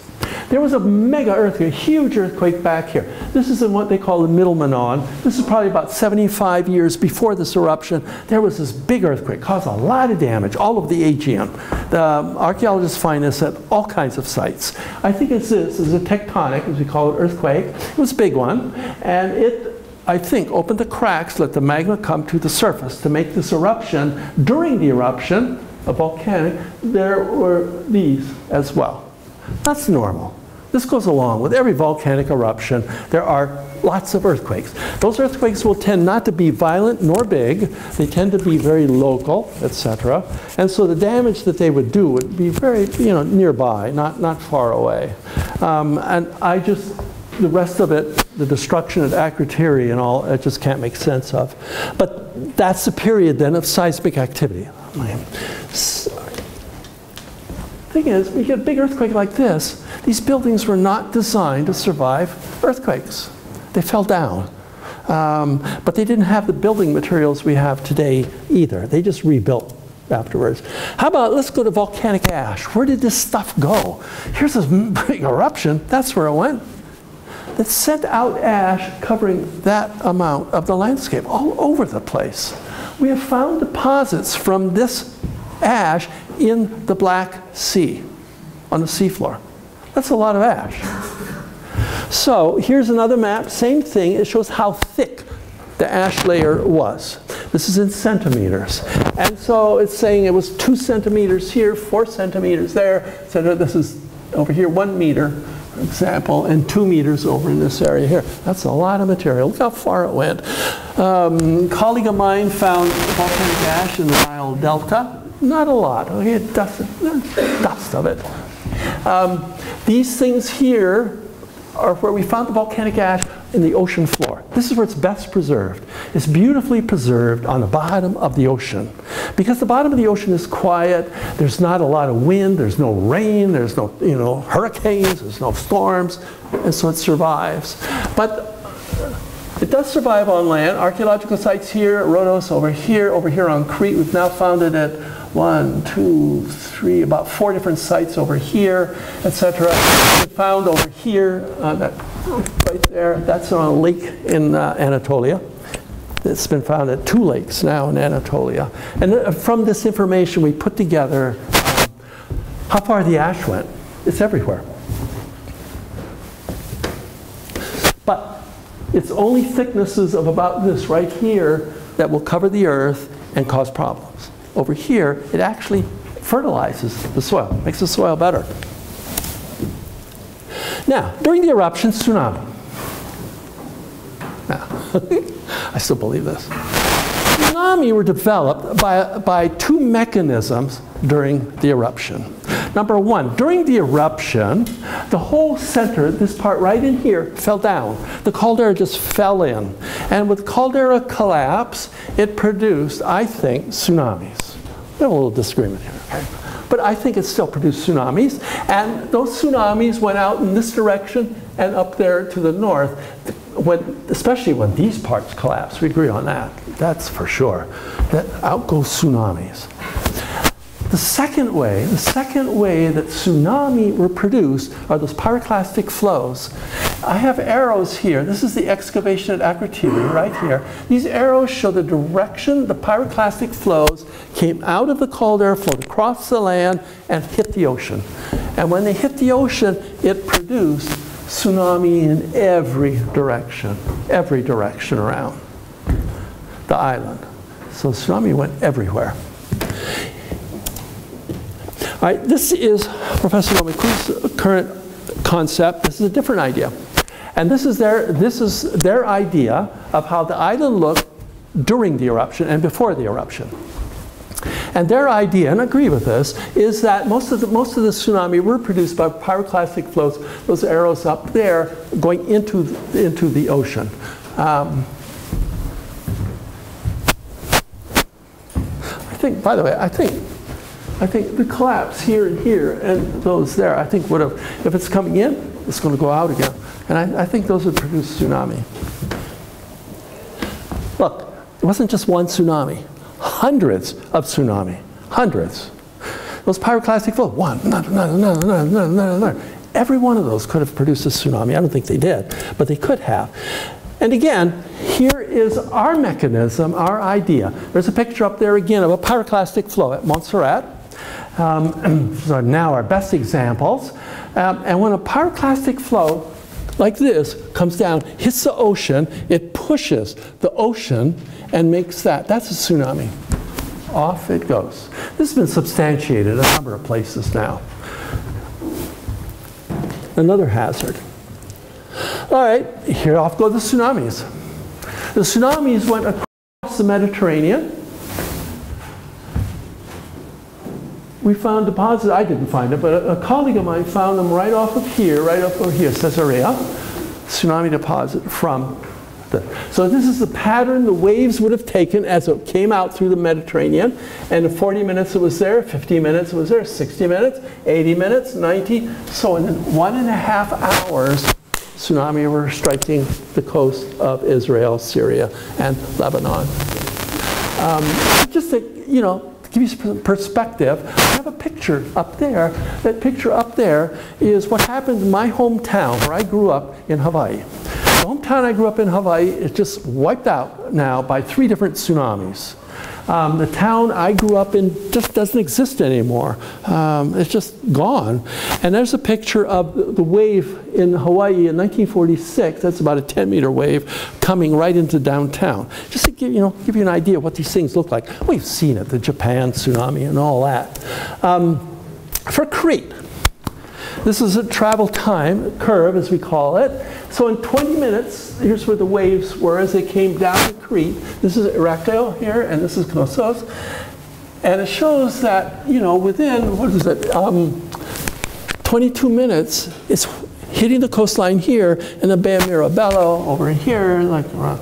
There was a mega earthquake, a huge earthquake back here. This is in what they call the Middle Manon. This is probably about 75 years before this eruption. There was this big earthquake, caused a lot of damage, all over the Aegean. The archaeologists find this at all kinds of sites. I think this is a tectonic, as we call it, earthquake. It was a big one, and it, I think, opened the cracks, let the magma come to the surface to make this eruption. During the eruption, a volcanic, there were these as well. That's normal. This goes along with every volcanic eruption. There are lots of earthquakes. Those earthquakes will tend not to be violent nor big. They tend to be very local, etc. And so the damage that they would do would be very, nearby, not far away. And the rest of it, the destruction at Akrotiri and all, I just can't make sense of. But that's the period then of seismic activity. Thing is, when you get a big earthquake like this, these buildings were not designed to survive earthquakes. They fell down. But they didn't have the building materials we have today either. They just rebuilt afterwards. How about, let's go to volcanic ash. Where did this stuff go? Here's this big eruption. That's where it went. It sent out ash covering that amount of the landscape all over the place. We have found deposits from this ash in the Black Sea, on the seafloor. That's a lot of ash. So here's another map, same thing. It shows how thick the ash layer was. This is in centimeters. And so it's saying it was 2 centimeters here, 4 centimeters there. So this is over here 1 meter, for example, and 2 meters over in this area here. That's a lot of material. Look how far it went. A colleague of mine found volcanic ash in the Nile Delta. Not a lot. Okay, dust of it. These things here are where we found the volcanic ash in the ocean floor. This is where it's best preserved. It's beautifully preserved on the bottom of the ocean. Because the bottom of the ocean is quiet, there's not a lot of wind, there's no rain, there's no hurricanes, there's no storms, and so it survives. But it does survive on land. Archaeological sites here, Rhodos over here on Crete. We've now found it at 1, 2, 3, about 4 different sites over here, etc. We found over here, that right there, that's on a lake in Anatolia. It's been found at 2 lakes now in Anatolia. And from this information we put together how far the ash went. It's everywhere. But it's only thicknesses of about this right here that will cover the earth and cause problems. Over here, it actually fertilizes the soil, makes the soil better. Now, during the eruption, tsunami. Now, I still believe this. Tsunami were developed by 2 mechanisms during the eruption. Number 1, during the eruption, the whole center, this part right in here, fell down. The caldera just fell in. And with caldera collapse, it produced, I think, tsunamis. We have a little disagreement here, okay? But I think it still produced tsunamis. And those tsunamis went out in this direction and up there to the north, especially when these parts collapsed. We agree on that. That's for sure. That out goes tsunamis. The second way that tsunami were produced are those pyroclastic flows. I have arrows here. This is the excavation at Akrotiri right here. These arrows show the direction the pyroclastic flows came out of the caldera, flowed across the land, and hit the ocean. And when they hit the ocean, it produced tsunami in every direction around the island. So tsunami went everywhere. All right, this is Professor Nomiku's current concept. This is a different idea. And this is their idea of how the island looked during the eruption and before the eruption. And their idea, and I agree with this, is that most of the tsunami were produced by pyroclastic flows, those arrows up there, going into the ocean. I think, by the way, I think the collapse here and here and those there, I think would have, if it's coming in, it's going to go out again. And I think those would produce tsunami. Look, it wasn't just one tsunami. Hundreds of tsunami. Hundreds. Those pyroclastic flows, one, another. Every one of those could have produced a tsunami. I don't think they did, but they could have. And again, here is our mechanism, our idea. There's a picture up there again of a pyroclastic flow at Montserrat. These are now our best examples. And when a pyroclastic flow like this comes down, hits the ocean, it pushes the ocean and makes that. That's a tsunami. Off it goes. This has been substantiated a number of places now. Another hazard. All right, here off go the tsunamis. The tsunamis went across the Mediterranean. We found deposits, I didn't find it, but a colleague of mine found them right off of here, right off of here, Caesarea, tsunami deposit from the. So this is the pattern the waves would have taken as it came out through the Mediterranean. And in 40 minutes it was there, 50 minutes it was there, 60 minutes, 80 minutes, 90. So in 1.5 hours, tsunami were striking the coast of Israel, Syria, and Lebanon. Just to, you know, give you some perspective, I have a picture up there. That picture up there is what happened in my hometown where I grew up in Hawaii. The hometown I grew up in Hawaii is just wiped out now by 3 different tsunamis. The town I grew up in just doesn't exist anymore. It's just gone. And there's a picture of the wave in Hawaii in 1946. That's about a 10-meter wave coming right into downtown. Just to give you an idea of what these things look like. We've seen it, the Japan tsunami and all that. For Crete, this is a travel time curve, as we call it. So in 20 minutes, here's where the waves were as they came down to Crete. This is Eruption here, and this is Knossos. And it shows that, you know, within, 22 minutes, it's hitting the coastline here, and the Bay of Mirabello over here, like around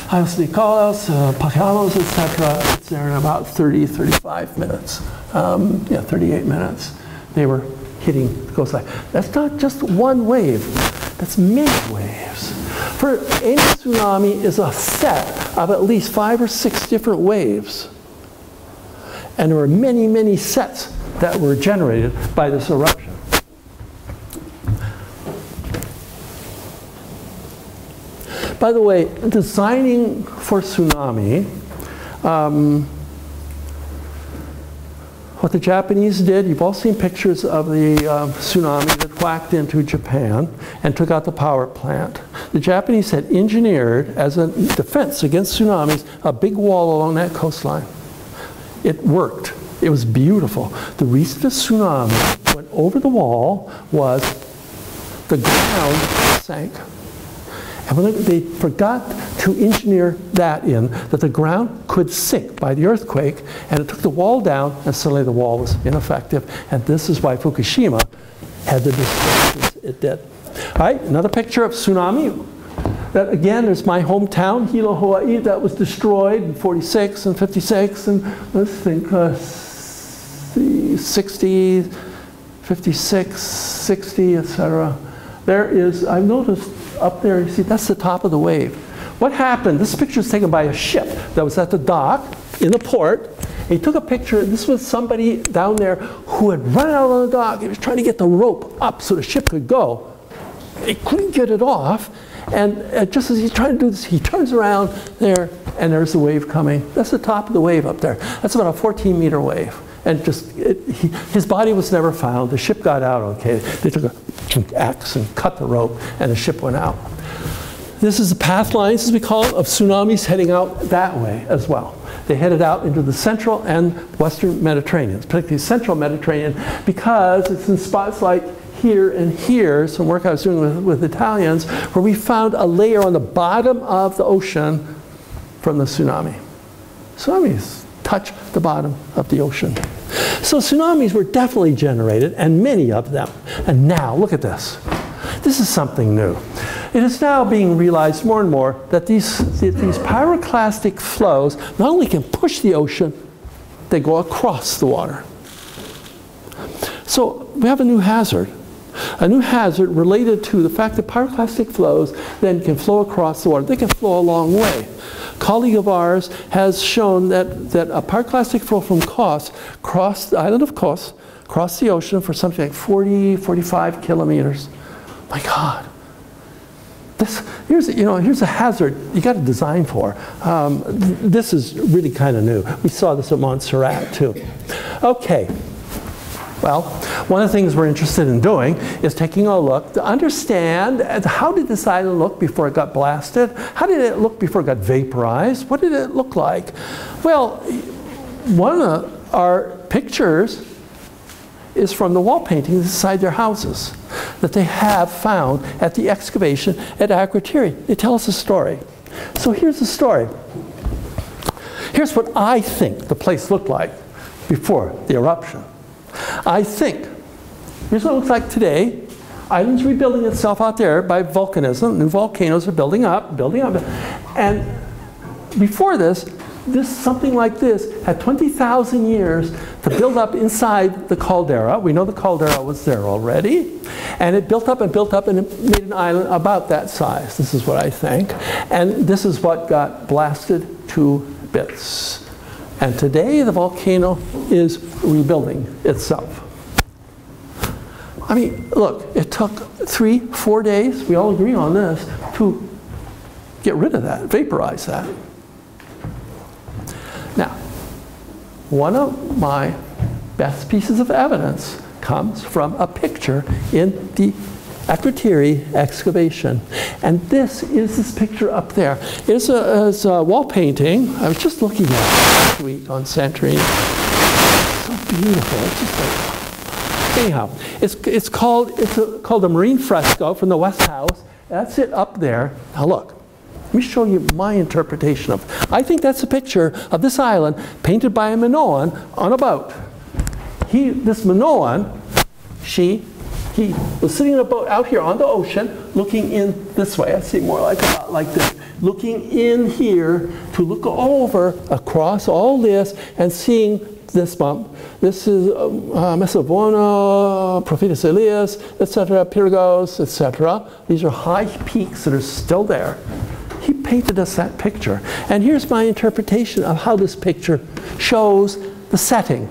Hyos Nikolos, Pacalos, etc. It's there in about 30, 35 minutes. 38 minutes. They were hitting the coastline. That's not just one wave. That's many waves. For any tsunami is a set of at least 5 or 6 different waves. And there were many, many sets that were generated by this eruption. By the way, designing for tsunami, what the Japanese did, you've all seen pictures of the tsunami that whacked into Japan and took out the power plant. The Japanese had engineered, as a defense against tsunamis, a big wall along that coastline. It worked. It was beautiful. The reason the tsunami went over the wall was the ground sank. And when they forgot to engineer that in, that the ground could sink by the earthquake, and it took the wall down, and suddenly the wall was ineffective. And this is why Fukushima had the destruction it did. All right, another picture of tsunami. That again is my hometown, Hilo, Hawaii, that was destroyed in 46 and 56, and let's think, 60, 56, 60, etc. There is, I've noticed, up there, you see, that's the top of the wave. What happened? This picture is taken by a ship that was at the dock in the port. He took a picture. This was somebody down there who had run out on the dock. He was trying to get the rope up so the ship could go. He couldn't get it off. And just as he's trying to do this, he turns around there, and there's the wave coming. That's the top of the wave up there. That's about a 14-meter wave. And just, his body was never found. The ship got out okay. They took an axe and cut the rope, and the ship went out. This is the path lines, as we call it, of tsunamis heading out that way as well. They headed out into the central and western Mediterranean, particularly central Mediterranean, because it's in spots like here and here, some work I was doing with Italians, where we found a layer on the bottom of the ocean from the tsunami. Tsunamis touch the bottom of the ocean. So tsunamis were definitely generated, and many of them. And now, look at this. This is something new. It is now being realized more and more that these pyroclastic flows not only can push the ocean, they go across the water. So we have a new hazard related to the fact that pyroclastic flows then can flow across the water. They can flow a long way. A colleague of ours has shown that a pyroclastic flow from Kos crossed the island of Kos, crossed the ocean for something like 40, 45 kilometers. My God. Here's a hazard you got to design for. This is really kind of new. We saw this at Montserrat too. Okay. Well, one of the things we're interested in doing is taking a look to understand how did this island look before it got blasted? How did it look before it got vaporized? What did it look like? Well, one of our pictures is from the wall paintings inside their houses that they have found at the excavation at Athens. They tell us a story. So here's the story. Here's what I think the place looked like before the eruption. I think, here's what it looks like today. Island's rebuilding itself out there by volcanism. New volcanoes are building up. And before this, something like this had 20,000 years to build up inside the caldera. We know the caldera was there already. And it built up and built up, and it made an island about that size. This is what I think. And this is what got blasted to bits. And today the volcano is rebuilding itself. I mean, look, it took 3-4 days, we all agree on this, to get rid of that, vaporize that. Now, one of my best pieces of evidence comes from a picture in the Athens excavation. And this is this picture up there. It's a wall painting. I was just looking at it last week on Santorini. So beautiful. It's just like, anyhow, it's called a marine fresco from the West House. That's it up there. Now look, let me show you my interpretation of it. I think that's a picture of this island painted by a Minoan on a boat. This Minoan, he was sitting in a boat out here on the ocean, looking in this way. I see more like this. Looking in here to look over across all this and seeing this bump. This is Mesavona, Prophetess Elias, etc., Pyrgos, etc. These are high peaks that are still there. He painted us that picture. And here's my interpretation of how this picture shows the setting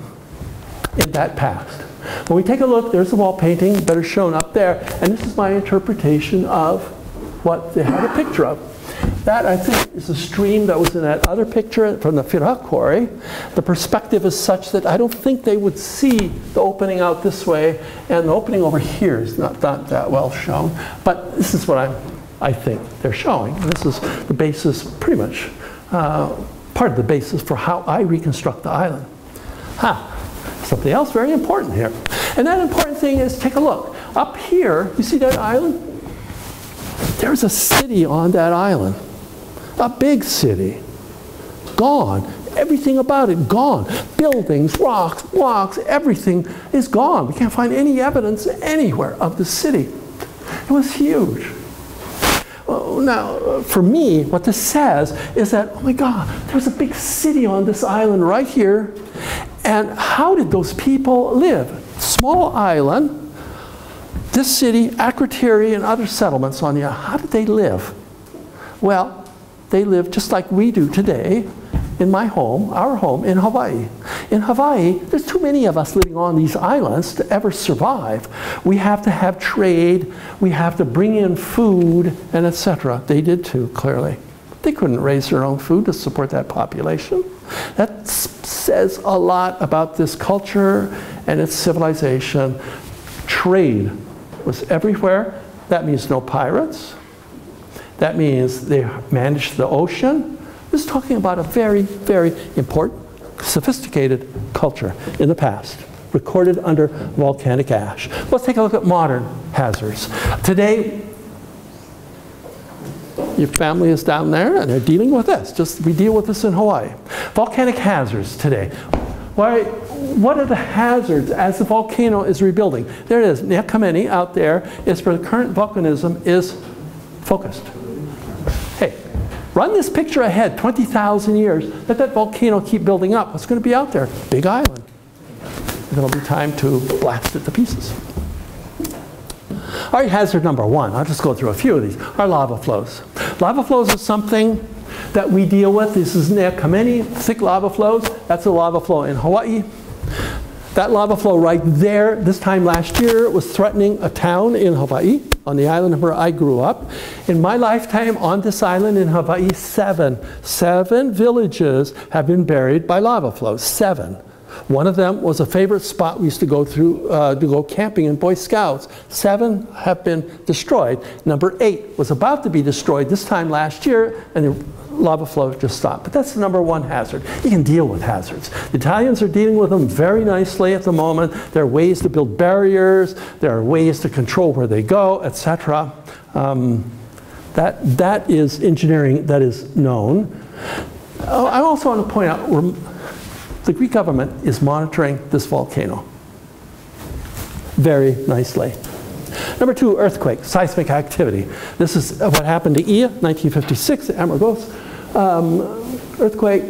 in that past. When we take a look, there's the wall painting, better shown up there, and this is my interpretation of what they had a picture of. That, I think, is a stream that was in that other picture from the Firak quarry. The perspective is such that I don't think they would see the opening out this way, and the opening over here is not that well shown. But this is what I think they're showing. And this is the basis, pretty much, part of the basis for how I reconstruct the island. Something else very important here. And that important thing is, take a look. Up here, you see that island? There's a city on that island. A big city. Gone. Everything about it gone. Buildings, rocks, blocks, everything is gone. We can't find any evidence anywhere of the city. It was huge. Well, now, for me, what this says is that, oh my God, there's a big city on this island right here. And how did those people live? Small island, this city, Akrotiri, and other settlements on the island, how did they live? Well, they lived just like we do today in my home, our home in Hawaii. In Hawaii, there's too many of us living on these islands to ever survive. We have to have trade, we have to bring in food, and etc. They did too, clearly. They couldn't raise their own food to support that population. That says a lot about this culture and its civilization. Trade was everywhere. That means no pirates. That means they managed the ocean. This is talking about a very, very important, sophisticated culture in the past, recorded under volcanic ash. Let's take a look at modern hazards. Today, your family is down there and they're dealing with this. We deal with this in Hawaii. Volcanic hazards today. What are the hazards as the volcano is rebuilding? There it is. Nekameni out there is where the current volcanism is focused. Hey, run this picture ahead 20,000 years. Let that volcano keep building up. What's going to be out there? Big island. It'll be time to blast it to pieces. All right, hazard number one. I'll just go through a few of these. Are lava flows. Lava flows is something that we deal with. This is Nekameni, thick lava flows. That's a lava flow in Hawaii. That lava flow right there, this time last year, was threatening a town in Hawaii, on the island where I grew up. In my lifetime on this island in Hawaii, seven villages have been buried by lava flows. 7. One of them was a favorite spot we used to go through to go camping in Boy Scouts. 7 have been destroyed. Number 8 was about to be destroyed this time last year, and the lava flow just stopped. But that's the number one hazard. You can deal with hazards. The Italians are dealing with them very nicely at the moment. There are ways to build barriers. There are ways to control where they go, etc. That is engineering that is known. I also want to point out the Greek government is monitoring this volcano very nicely. Number 2, earthquake, seismic activity. This is what happened to Ia, 1956, Amargos earthquake.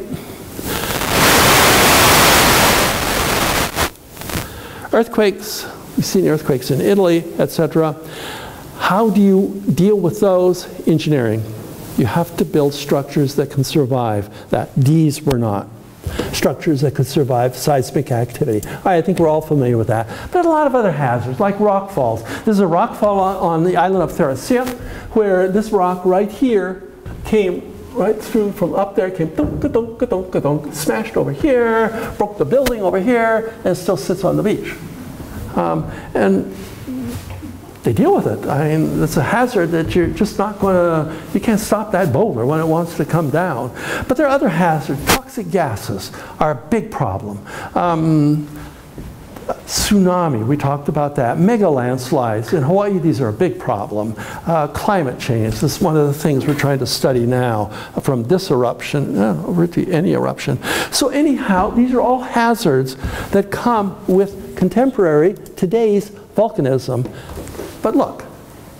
Earthquakes, we've seen earthquakes in Italy, etc. How do you deal with those? Engineering. You have to build structures that can survive that. These were not. Structures that could survive seismic activity. I think we're all familiar with that. But a lot of other hazards, like rock falls. This is a rock fall on the island of Theresia, where this rock right here came right through from up there, came dunk, dunk, dunk, dunk, smashed over here, broke the building over here, and it still sits on the beach. And they deal with it. I mean, it's a hazard that you're just not going to, you can't stop that boulder when it wants to come down. But there are other hazards. Toxic gases are a big problem. Tsunami, we talked about that. Mega landslides. In Hawaii, these are a big problem. Climate change, this is one of the things we're trying to study now from this eruption over to any eruption. So anyhow, these are all hazards that come with contemporary, today's volcanism. But look,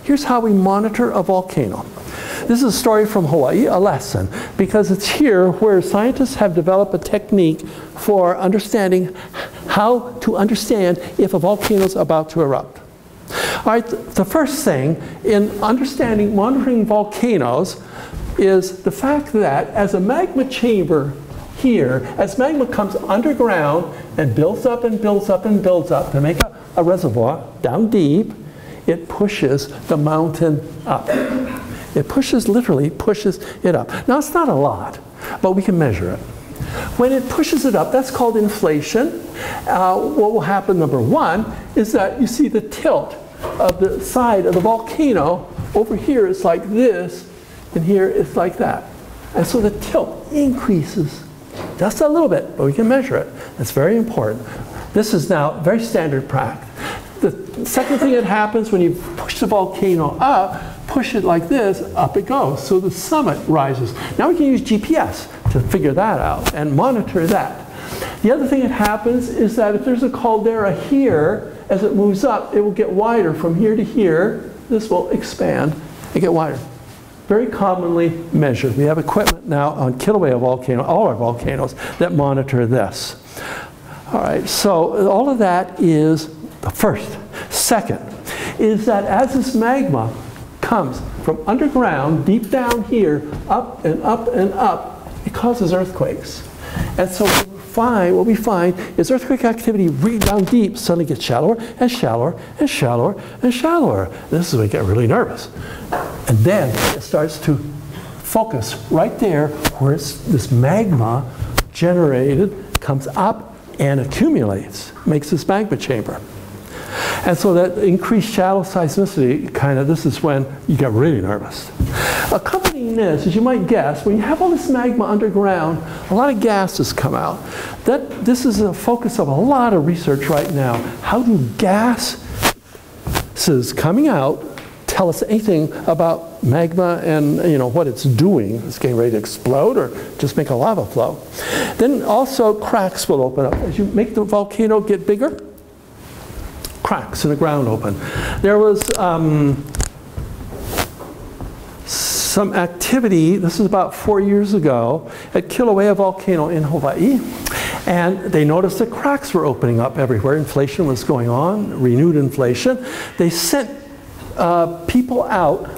here's how we monitor a volcano. This is a story from Hawaii, a lesson, because it's here where scientists have developed a technique for understanding how to understand if a volcano is about to erupt. All right, the first thing in understanding, monitoring volcanoes is the fact that as a magma chamber here, as magma comes underground and builds up and builds up and builds up to make a reservoir down deep, it pushes the mountain up. It pushes, literally pushes it up. Now it's not a lot, but we can measure it. When it pushes it up, that's called inflation. What will happen, number 1, is that you see the tilt of the side of the volcano. Over here it's like this, and here it's like that. And so the tilt increases just a little bit, but we can measure it. That's very important. This is now very standard practice. The second thing that happens when you push the volcano up, push it like this, up it goes. So the summit rises. Now we can use GPS to figure that out and monitor that. The other thing that happens is that if there's a caldera here, as it moves up, it will get wider from here to here. This will expand and get wider. Very commonly measured. We have equipment now on Kilauea volcano, all our volcanoes, that monitor this. All right, so all of that is the first. Second is that as this magma comes from underground, deep down here, up and up and up, it causes earthquakes. And so what we find is earthquake activity really down deep suddenly gets shallower and shallower and shallower and shallower. This is when we get really nervous. And then it starts to focus right there where this magma generated comes up and accumulates, makes this magma chamber. And so that increased shallow seismicity, this is when you get really nervous. Accompanying this, as you might guess, when you have all this magma underground, a lot of gases come out. This is a focus of a lot of research right now. How do gases coming out tell us anything about magma and what it's doing. It's getting ready to explode or just make a lava flow. Then also cracks will open up. As you make the volcano get bigger, cracks in the ground open. There was some activity, this is about 4 years ago, at Kilauea volcano in Hawaii. And they noticed that cracks were opening up everywhere. Inflation was going on, renewed inflation. They sent people out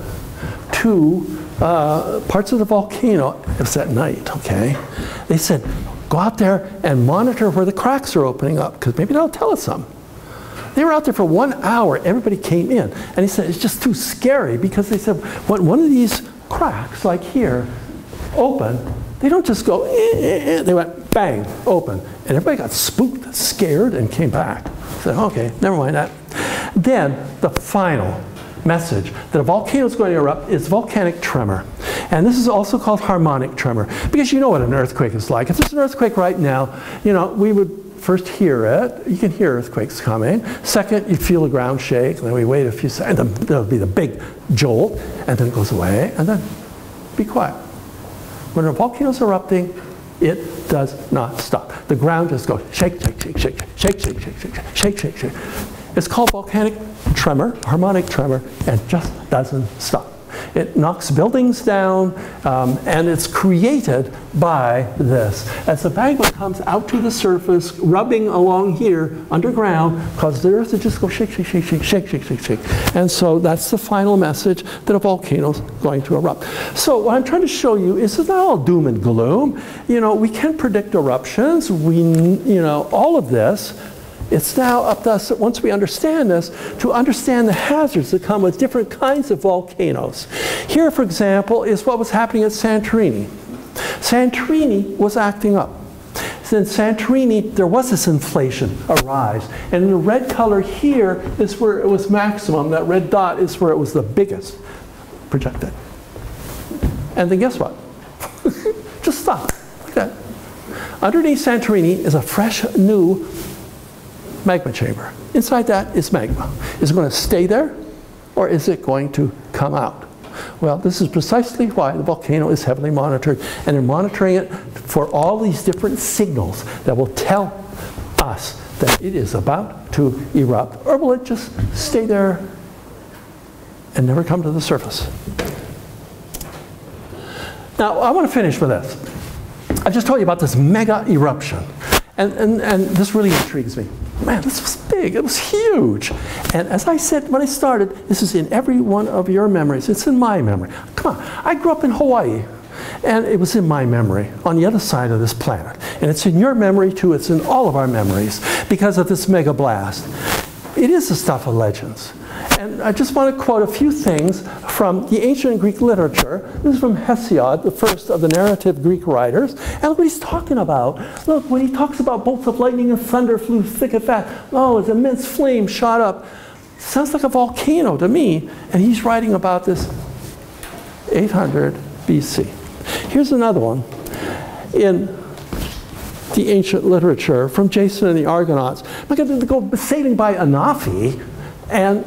to parts of the volcano. It was at night, okay? They said, go out there and monitor where the cracks are opening up, because maybe that'll tell us something. They were out there for 1 hour. Everybody came in. And he said, it's just too scary, because they said, when one of these cracks, like here, open, they don't just go, they went bang, open. And everybody got spooked, scared, and came back. Said, okay, never mind that. Then the final message that a volcano is going to erupt is volcanic tremor. And this is also called harmonic tremor, because you know what an earthquake is like. If there's an earthquake right now, we would first hear it. You can hear earthquakes coming. Second, you feel the ground shake, and then we wait a few seconds, and then there'll be the big jolt, and then it goes away, and then be quiet. When a volcano is erupting, it does not stop. The ground just goes shake, shake, shake, shake, shake, shake, shake, shake, shake, shake, shake. It's called volcanic tremor, harmonic tremor, and just doesn't stop. It knocks buildings down, and it's created by this. As the magma comes out to the surface, rubbing along here underground, causes the earth to just go shake, shake, shake, shake, shake, shake, shake, shake. And so that's the final message that a volcano is going to erupt. So what I'm trying to show you is it's not all doom and gloom. We can predict eruptions. All of this. It's now up to us, once we understand this, to understand the hazards that come with different kinds of volcanoes. Here, for example, is what was happening at Santorini. Santorini was acting up. In Santorini, there was this inflation, a rise. And in the red color here is where it was maximum. That red dot is where it was the biggest projected. And then guess what? Just stop, like that. Underneath Santorini is a fresh, new magma chamber. Inside that is magma. Is it going to stay there, or is it going to come out? Well, this is precisely why the volcano is heavily monitored, and they're monitoring it for all these different signals that will tell us that it is about to erupt, or will it just stay there and never come to the surface? Now, I want to finish with this. I just told you about this mega eruption, and this really intrigues me. Man, this was big, it was huge. And as I said when I started, this is in every one of your memories. It's in my memory. Come on, I grew up in Hawaii, and it was in my memory, on the other side of this planet. And it's in your memory too, it's in all of our memories, because of this mega blast. It is the stuff of legends. And I just want to quote a few things from the ancient Greek literature. This is from Hesiod, the first of the narrative Greek writers. And look what he's talking about. Look, when he talks about bolts of lightning and thunder flew thick and fast. Oh, an immense flame shot up. Sounds like a volcano to me. And he's writing about this 800 BC. Here's another one in the ancient literature from Jason and the Argonauts. Look at them, they go sailing by Anafi, and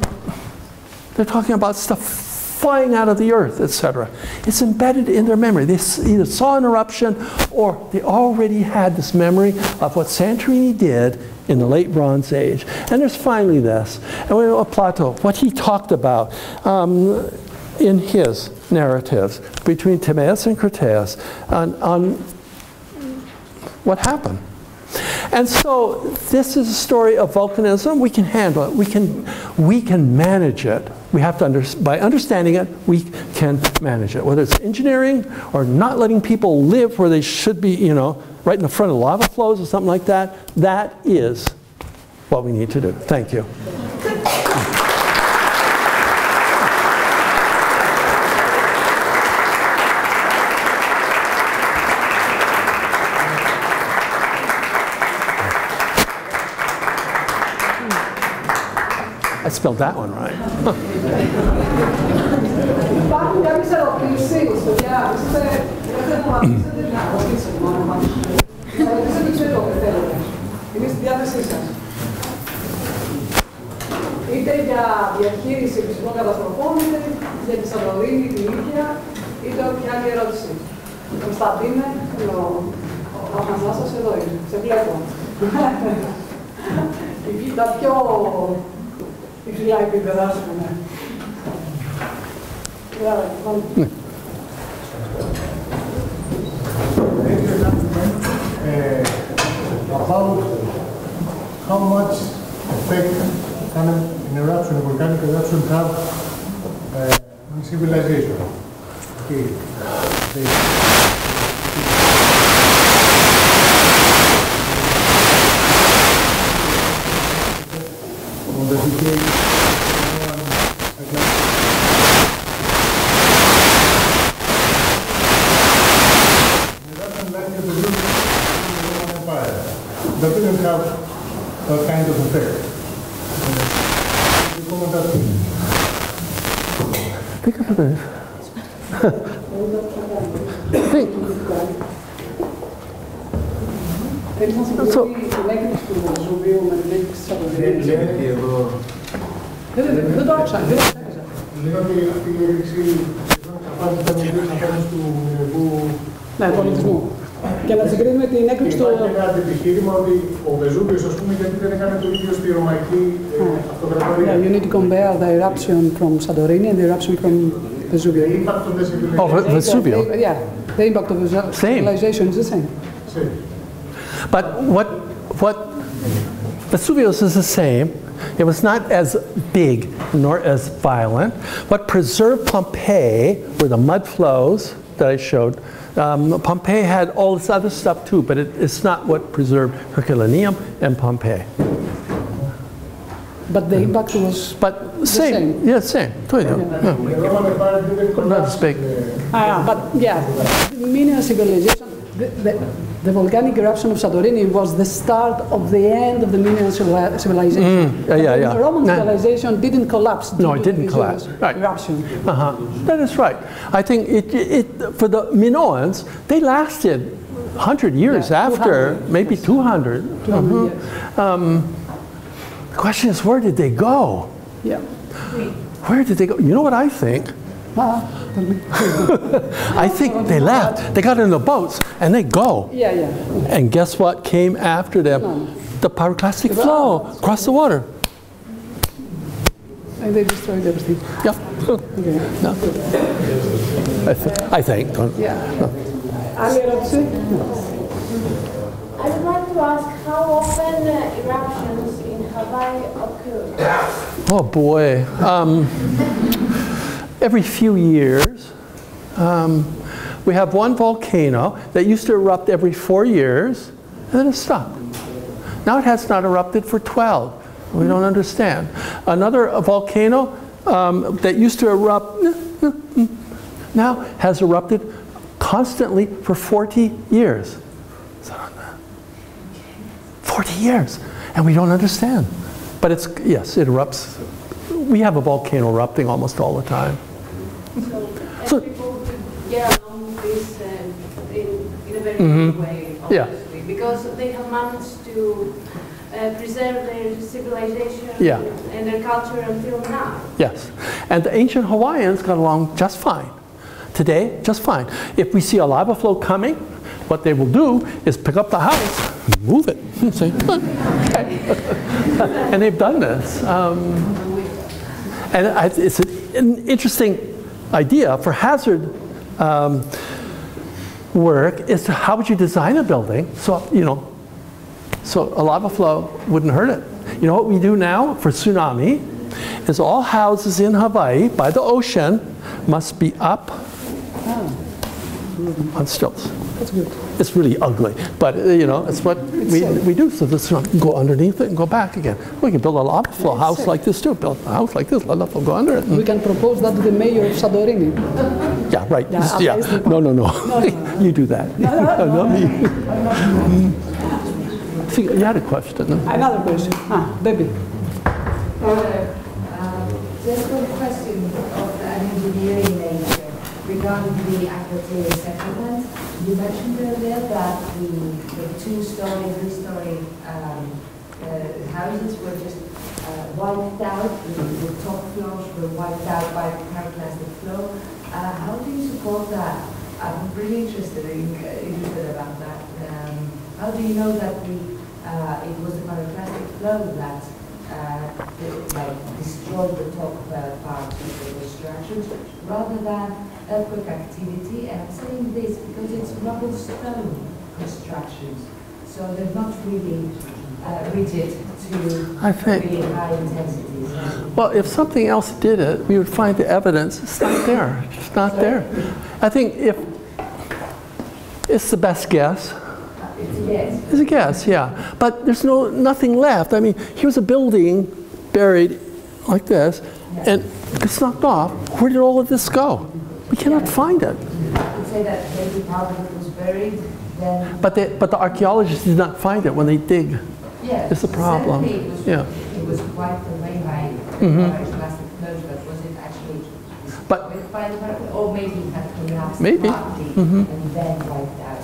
they're talking about stuff flying out of the earth, etc. It's embedded in their memory. They either saw an eruption, or they already had this memory of what Santorini did in the late Bronze Age. And there's finally this. And we know Plato, what he talked about in his narratives between Timaeus and Critias on what happened. And so this is a story of volcanism. We can handle it. We can manage it. We have to by understanding it, we can manage it. Whether it's engineering or not letting people live where they should be, right in the front of lava flows or something like that, that is what we need to do. Thank you. I spelled that one right. Υπάρχουν κάποιες ερωτήσεις, παιδιά. Είναι στη διάθεσή σας. Είτε για διαχείριση φυσικών καταστροφών, είτε για τη Σαντορίνη, την ίδια, είτε όποια άλλη ερώτηση. Κωνσταντίνε, ο Αναστάσιος εδώ είναι, σε βλέπω. Τα πιο υψηλά επίπεδα, ας πούμε. About how much effect can an eruption, a volcanic eruption, have on civilization? Okay. On the decay, that didn't have that kind of effect. Think of this. Think. So, δεν το άκουσα. Λέω ότι αυτή η έκρηξη ήταν του μηδενικού πολιτισμού. Και να συγκρίνουμε την έκρηξη του... Υπάρχει ένα επιχείρημα ότι ο Βεζούβιος, ας πούμε, γιατί δεν έκανε το ίδιο στη ρωμαϊκή αυτοκρατορία. Yeah, you need to compare the eruption from Santorini and the eruption from Vesuvio. The impact on the civilization. oh, Vesuvio. Yeah, the impact of the civilization is the same. Same. But what Vesuvius is the same. It was not as big nor as violent. What preserved Pompeii were the mud flows that I showed. Pompeii had all this other stuff too, but it's not what preserved Herculaneum and Pompeii. But the impact was the same. Yeah, same. Not as big. But yeah, mineral civilization, the volcanic eruption of Santorini was the start of the end of the mineral civilization. The Roman civilization didn't collapse. No, it didn't collapse. Right. Eruption. That is right. I think for the Minoans, they lasted 100 years after, 200. Maybe 200. 200 The question is, where did they go? Yeah. Where did they go? You know what I think? I think they left. They got in the boats and they go. Yeah. And guess what came after them? The pyroclastic flow across the water. And they destroyed everything. Yeah. Okay. No. I think. Yeah. Άλλη ερώτηση? I would like to ask how often eruptions in Hawaii occur? Oh boy. Every few years. We have one volcano that used to erupt every 4 years, and then it stopped. Now it has not erupted for 12. We don't understand. Another volcano that used to erupt now has erupted constantly for 40 years. 40 years, and we don't understand. But it's, yes, it erupts. We have a volcano erupting almost all the time. So people could get along with this in a very good way, obviously, because they have managed to preserve their civilization and their culture until now. Yes, and the ancient Hawaiians got along just fine. Today, just fine. If we see a lava flow coming, what they will do is pick up the house, move it, and say, okay. And they've done this. And it's an interesting idea for hazard work is how would you design a building so a lava flow wouldn't hurt it. You know what we do now for tsunami is all houses in Hawaii by the ocean must be up on stilts. That's good. It's really ugly, but it's what we do. So the tsunami can go underneath it and go back again. We can build a lava flow house like this too. Build a house like this, lava flow go under it. We can propose that to the mayor of Santorini. Yeah, right. No. You do that. Not me. See, you had a question. Another question. Debbie. Just one question of an engineering nature regarding the Aquatine settlement. You mentioned earlier that the 2-story, 3-story houses were just wiped out, the top floors were wiped out by the pyroclastic flow. How do you support that? I'm really interested about that. How do you know that it was the pyroclastic flow that destroyed the top parts of the constructions rather than earthquake activity? And I'm saying this because it's rubble stone constructions, so they're not really rigid to really high intensities. Well, if something else did it, we would find the evidence. It's not there. It's not there. I think if it's the best guess. It's a guess. It's a guess, yeah. But there's nothing left. I mean, here's a building buried like this, and it's knocked off. Where did all of this go? We cannot find it. I would say that maybe part of it was buried, then... But the archaeologists did not find it when they dig. Yeah, it's a problem. It was wiped away by plastic flows, but was it actually destroyed by the pyroclastic, or maybe it had collapsed partly and then wiped out?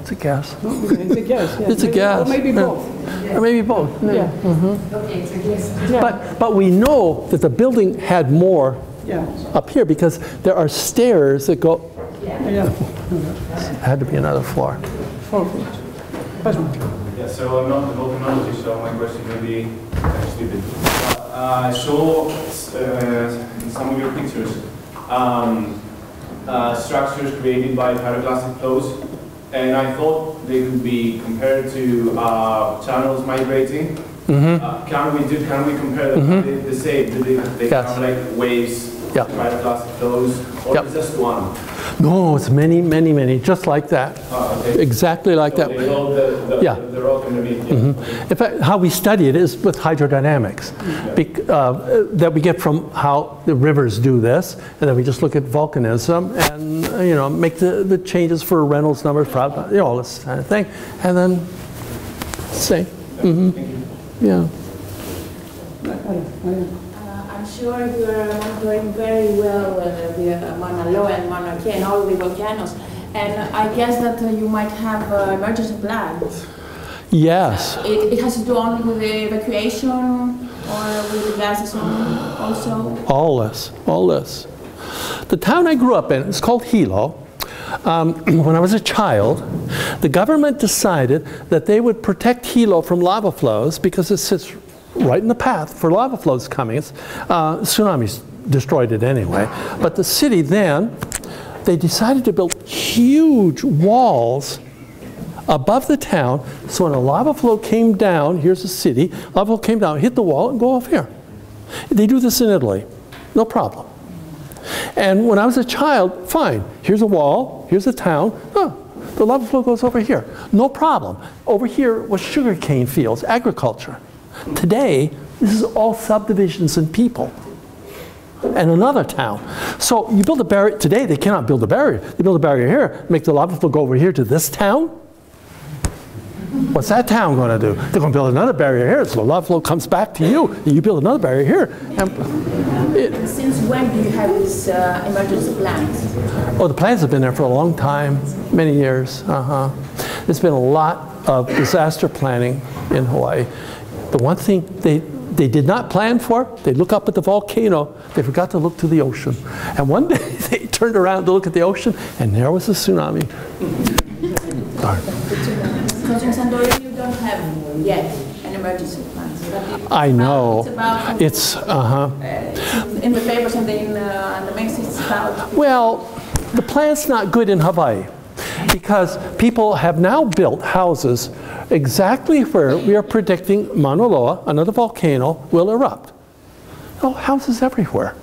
It's a guess. It's a guess. Yeah. It's a guess. Or maybe both. Or maybe both. Yeah. Okay, it's a guess. But we know that the building had more up here because there are stairs that go. Yeah. Had to be another floor. Yeah, so I'm not a volcanologist, so my question may be stupid. I saw in some of your pictures structures created by pyroclastic flows, and I thought they could be compared to channels migrating. Can we compare them? They say they kind of like waves, pyroclastic flows, or is just one? No, it's many, many, many, just like that. Okay. Exactly like that. They know the rock underneath. In fact, how we study it is with hydrodynamics, that we get from how the rivers do this, and then we just look at volcanism and make the changes for Reynolds numbers, all this kind of thing, and then say, yeah. I'm sure you're monitoring very well the Mauna Loa and Mauna Kea and all the volcanoes, and I guess that you might have emergency plans. Yes. It has to do only with the evacuation or with the gases also? All this. The town I grew up in is called Hilo. When I was a child, the government decided that they would protect Hilo from lava flows because it sits right in the path for lava flows coming. Tsunamis destroyed it anyway. But the city then, they decided to build huge walls above the town, so when a lava flow came down, here's the city, lava flow came down, hit the wall, and go off here. They do this in Italy, no problem. And when I was a child, fine, here's a wall, here's a town, the lava flow goes over here, no problem. Over here was sugarcane fields, agriculture. Today, this is all subdivisions and people. And another town. So you build a barrier, today they cannot build a barrier. They build a barrier here, make the lava flow go over here to this town. What's that town going to do? They're going to build another barrier here, so the lava flow comes back to you, and you build another barrier here. And since when do you have these emergency plans? Oh, the plans have been there for a long time, many years. There's been a lot of disaster planning in Hawaii. The one thing they did not plan for, they look up at the volcano, they forgot to look to the ocean. And one day they turned around to look at the ocean, and there was a tsunami. Darn. Because in Santorini you don't have yet an emergency plan. I know. It's in the papers and in the mix it's about. Well, the plan's not good in Hawaii because people have now built houses exactly where we are predicting Mauna Loa, another volcano, will erupt. Oh, houses everywhere.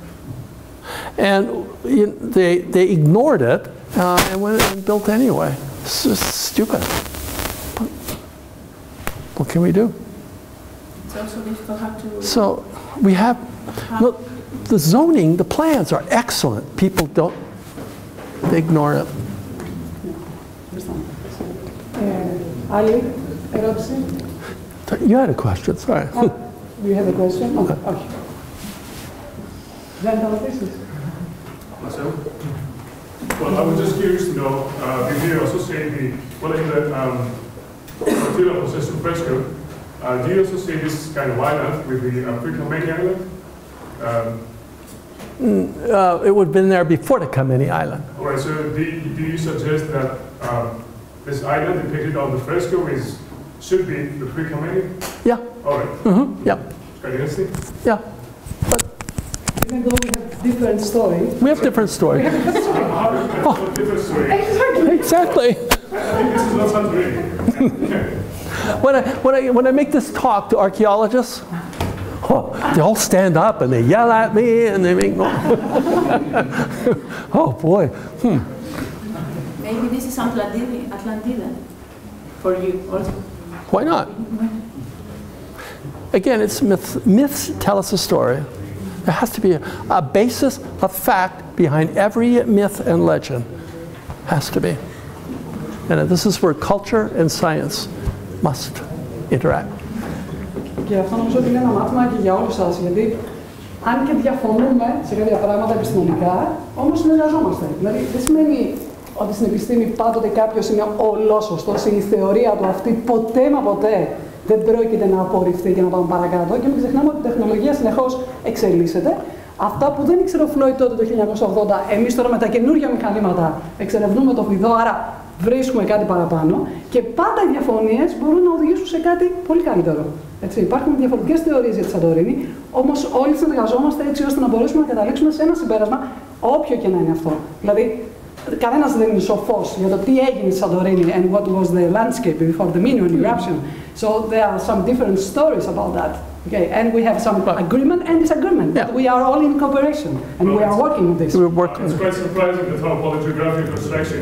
And they ignored it and went and built anyway. It's just stupid. But what can we do? It's also difficult how to... So we have, look, the zoning, the plans are excellent. People don't, they ignore it. Ali, Eruption? You had a question, sorry. You have a question? Okay. Myself? Well, I was just curious to know, you hear also say in the Tortilla Processo Fresco, Do you associate this kind of island with the Pre-Kameni island? It would have been there before the Kameni Island. All right, so do you suggest that this island depicted on the fresco should be the Pre-Kameni? Yeah. All right. Yeah. Yeah. But even though we have different stories. We have different stories. Different story. Exactly. I think this is not Santorini. When I make this talk to archaeologists, they all stand up and they yell at me and they make oh boy. Maybe this is Atlantida for you also. Why not? Again, it's myths. Myths tell us a story. There has to be a basis of fact behind every myth and legend. Has to be. And this is where culture and science must interact. Και αυτό νομίζω ότι είναι ένα μάθημα και για όλους σας, γιατί αν και διαφωνούμε σε κάποια πράγματα επιστημονικά, όμως συνεργαζόμαστε. Δηλαδή δεν σημαίνει ότι στην επιστήμη πάντοτε κάποιος είναι ολόσωστος, η θεωρία του αυτή ποτέ μα ποτέ δεν πρόκειται να απορριφθεί και να πάμε παρακάτω. Και μην ξεχνάμε ότι η τεχνολογία συνεχώς εξελίσσεται. Αυτά που δεν ήξερε ο Floyd τότε το 1980, εμείς τώρα με τα καινούργια μηχανήματα εξερευνούμε το φυδό, άρα βρίσκουμε κάτι παραπάνω. Και πάντα οι διαφωνίες μπορούν να οδηγήσουν σε κάτι πολύ καλύτερο. Έτσι, υπάρχουν διαφορετικές θεωρίες για τη Σαντορίνη, όμως όλοι συνεργαζόμαστε έτσι ώστε να μπορέσουμε να καταλήξουμε σε ένα συμπέρασμα, όποιο και να είναι αυτό. Δηλαδή, κανένας δεν είναι σοφός για το τι έγινε στη Σαντορίνη and what was the landscape before the Minoan eruption. So there are some different stories about that. Okay, and we have some agreement and disagreement, but we are all in cooperation, and we are working on this. It's quite surprising that how polygeographic construction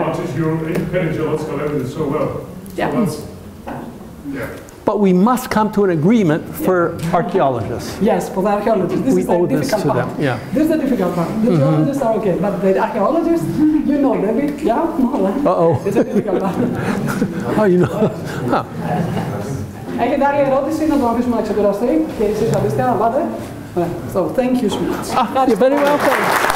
matches your independent geological evidence so well. But we must come to an agreement for archaeologists. Yes, for the archaeologists. This is the difficult part. This is the difficult part. The geologists are okay, but the archaeologists, you know, David, more like. It's a difficult part. Oh, you know. Έχετε άλλη ερώτηση, να τον αφήσουμε να ξεκουραστεί και εσείς αντίστοιχα να πάτε. So, thank you so much. You're very welcome.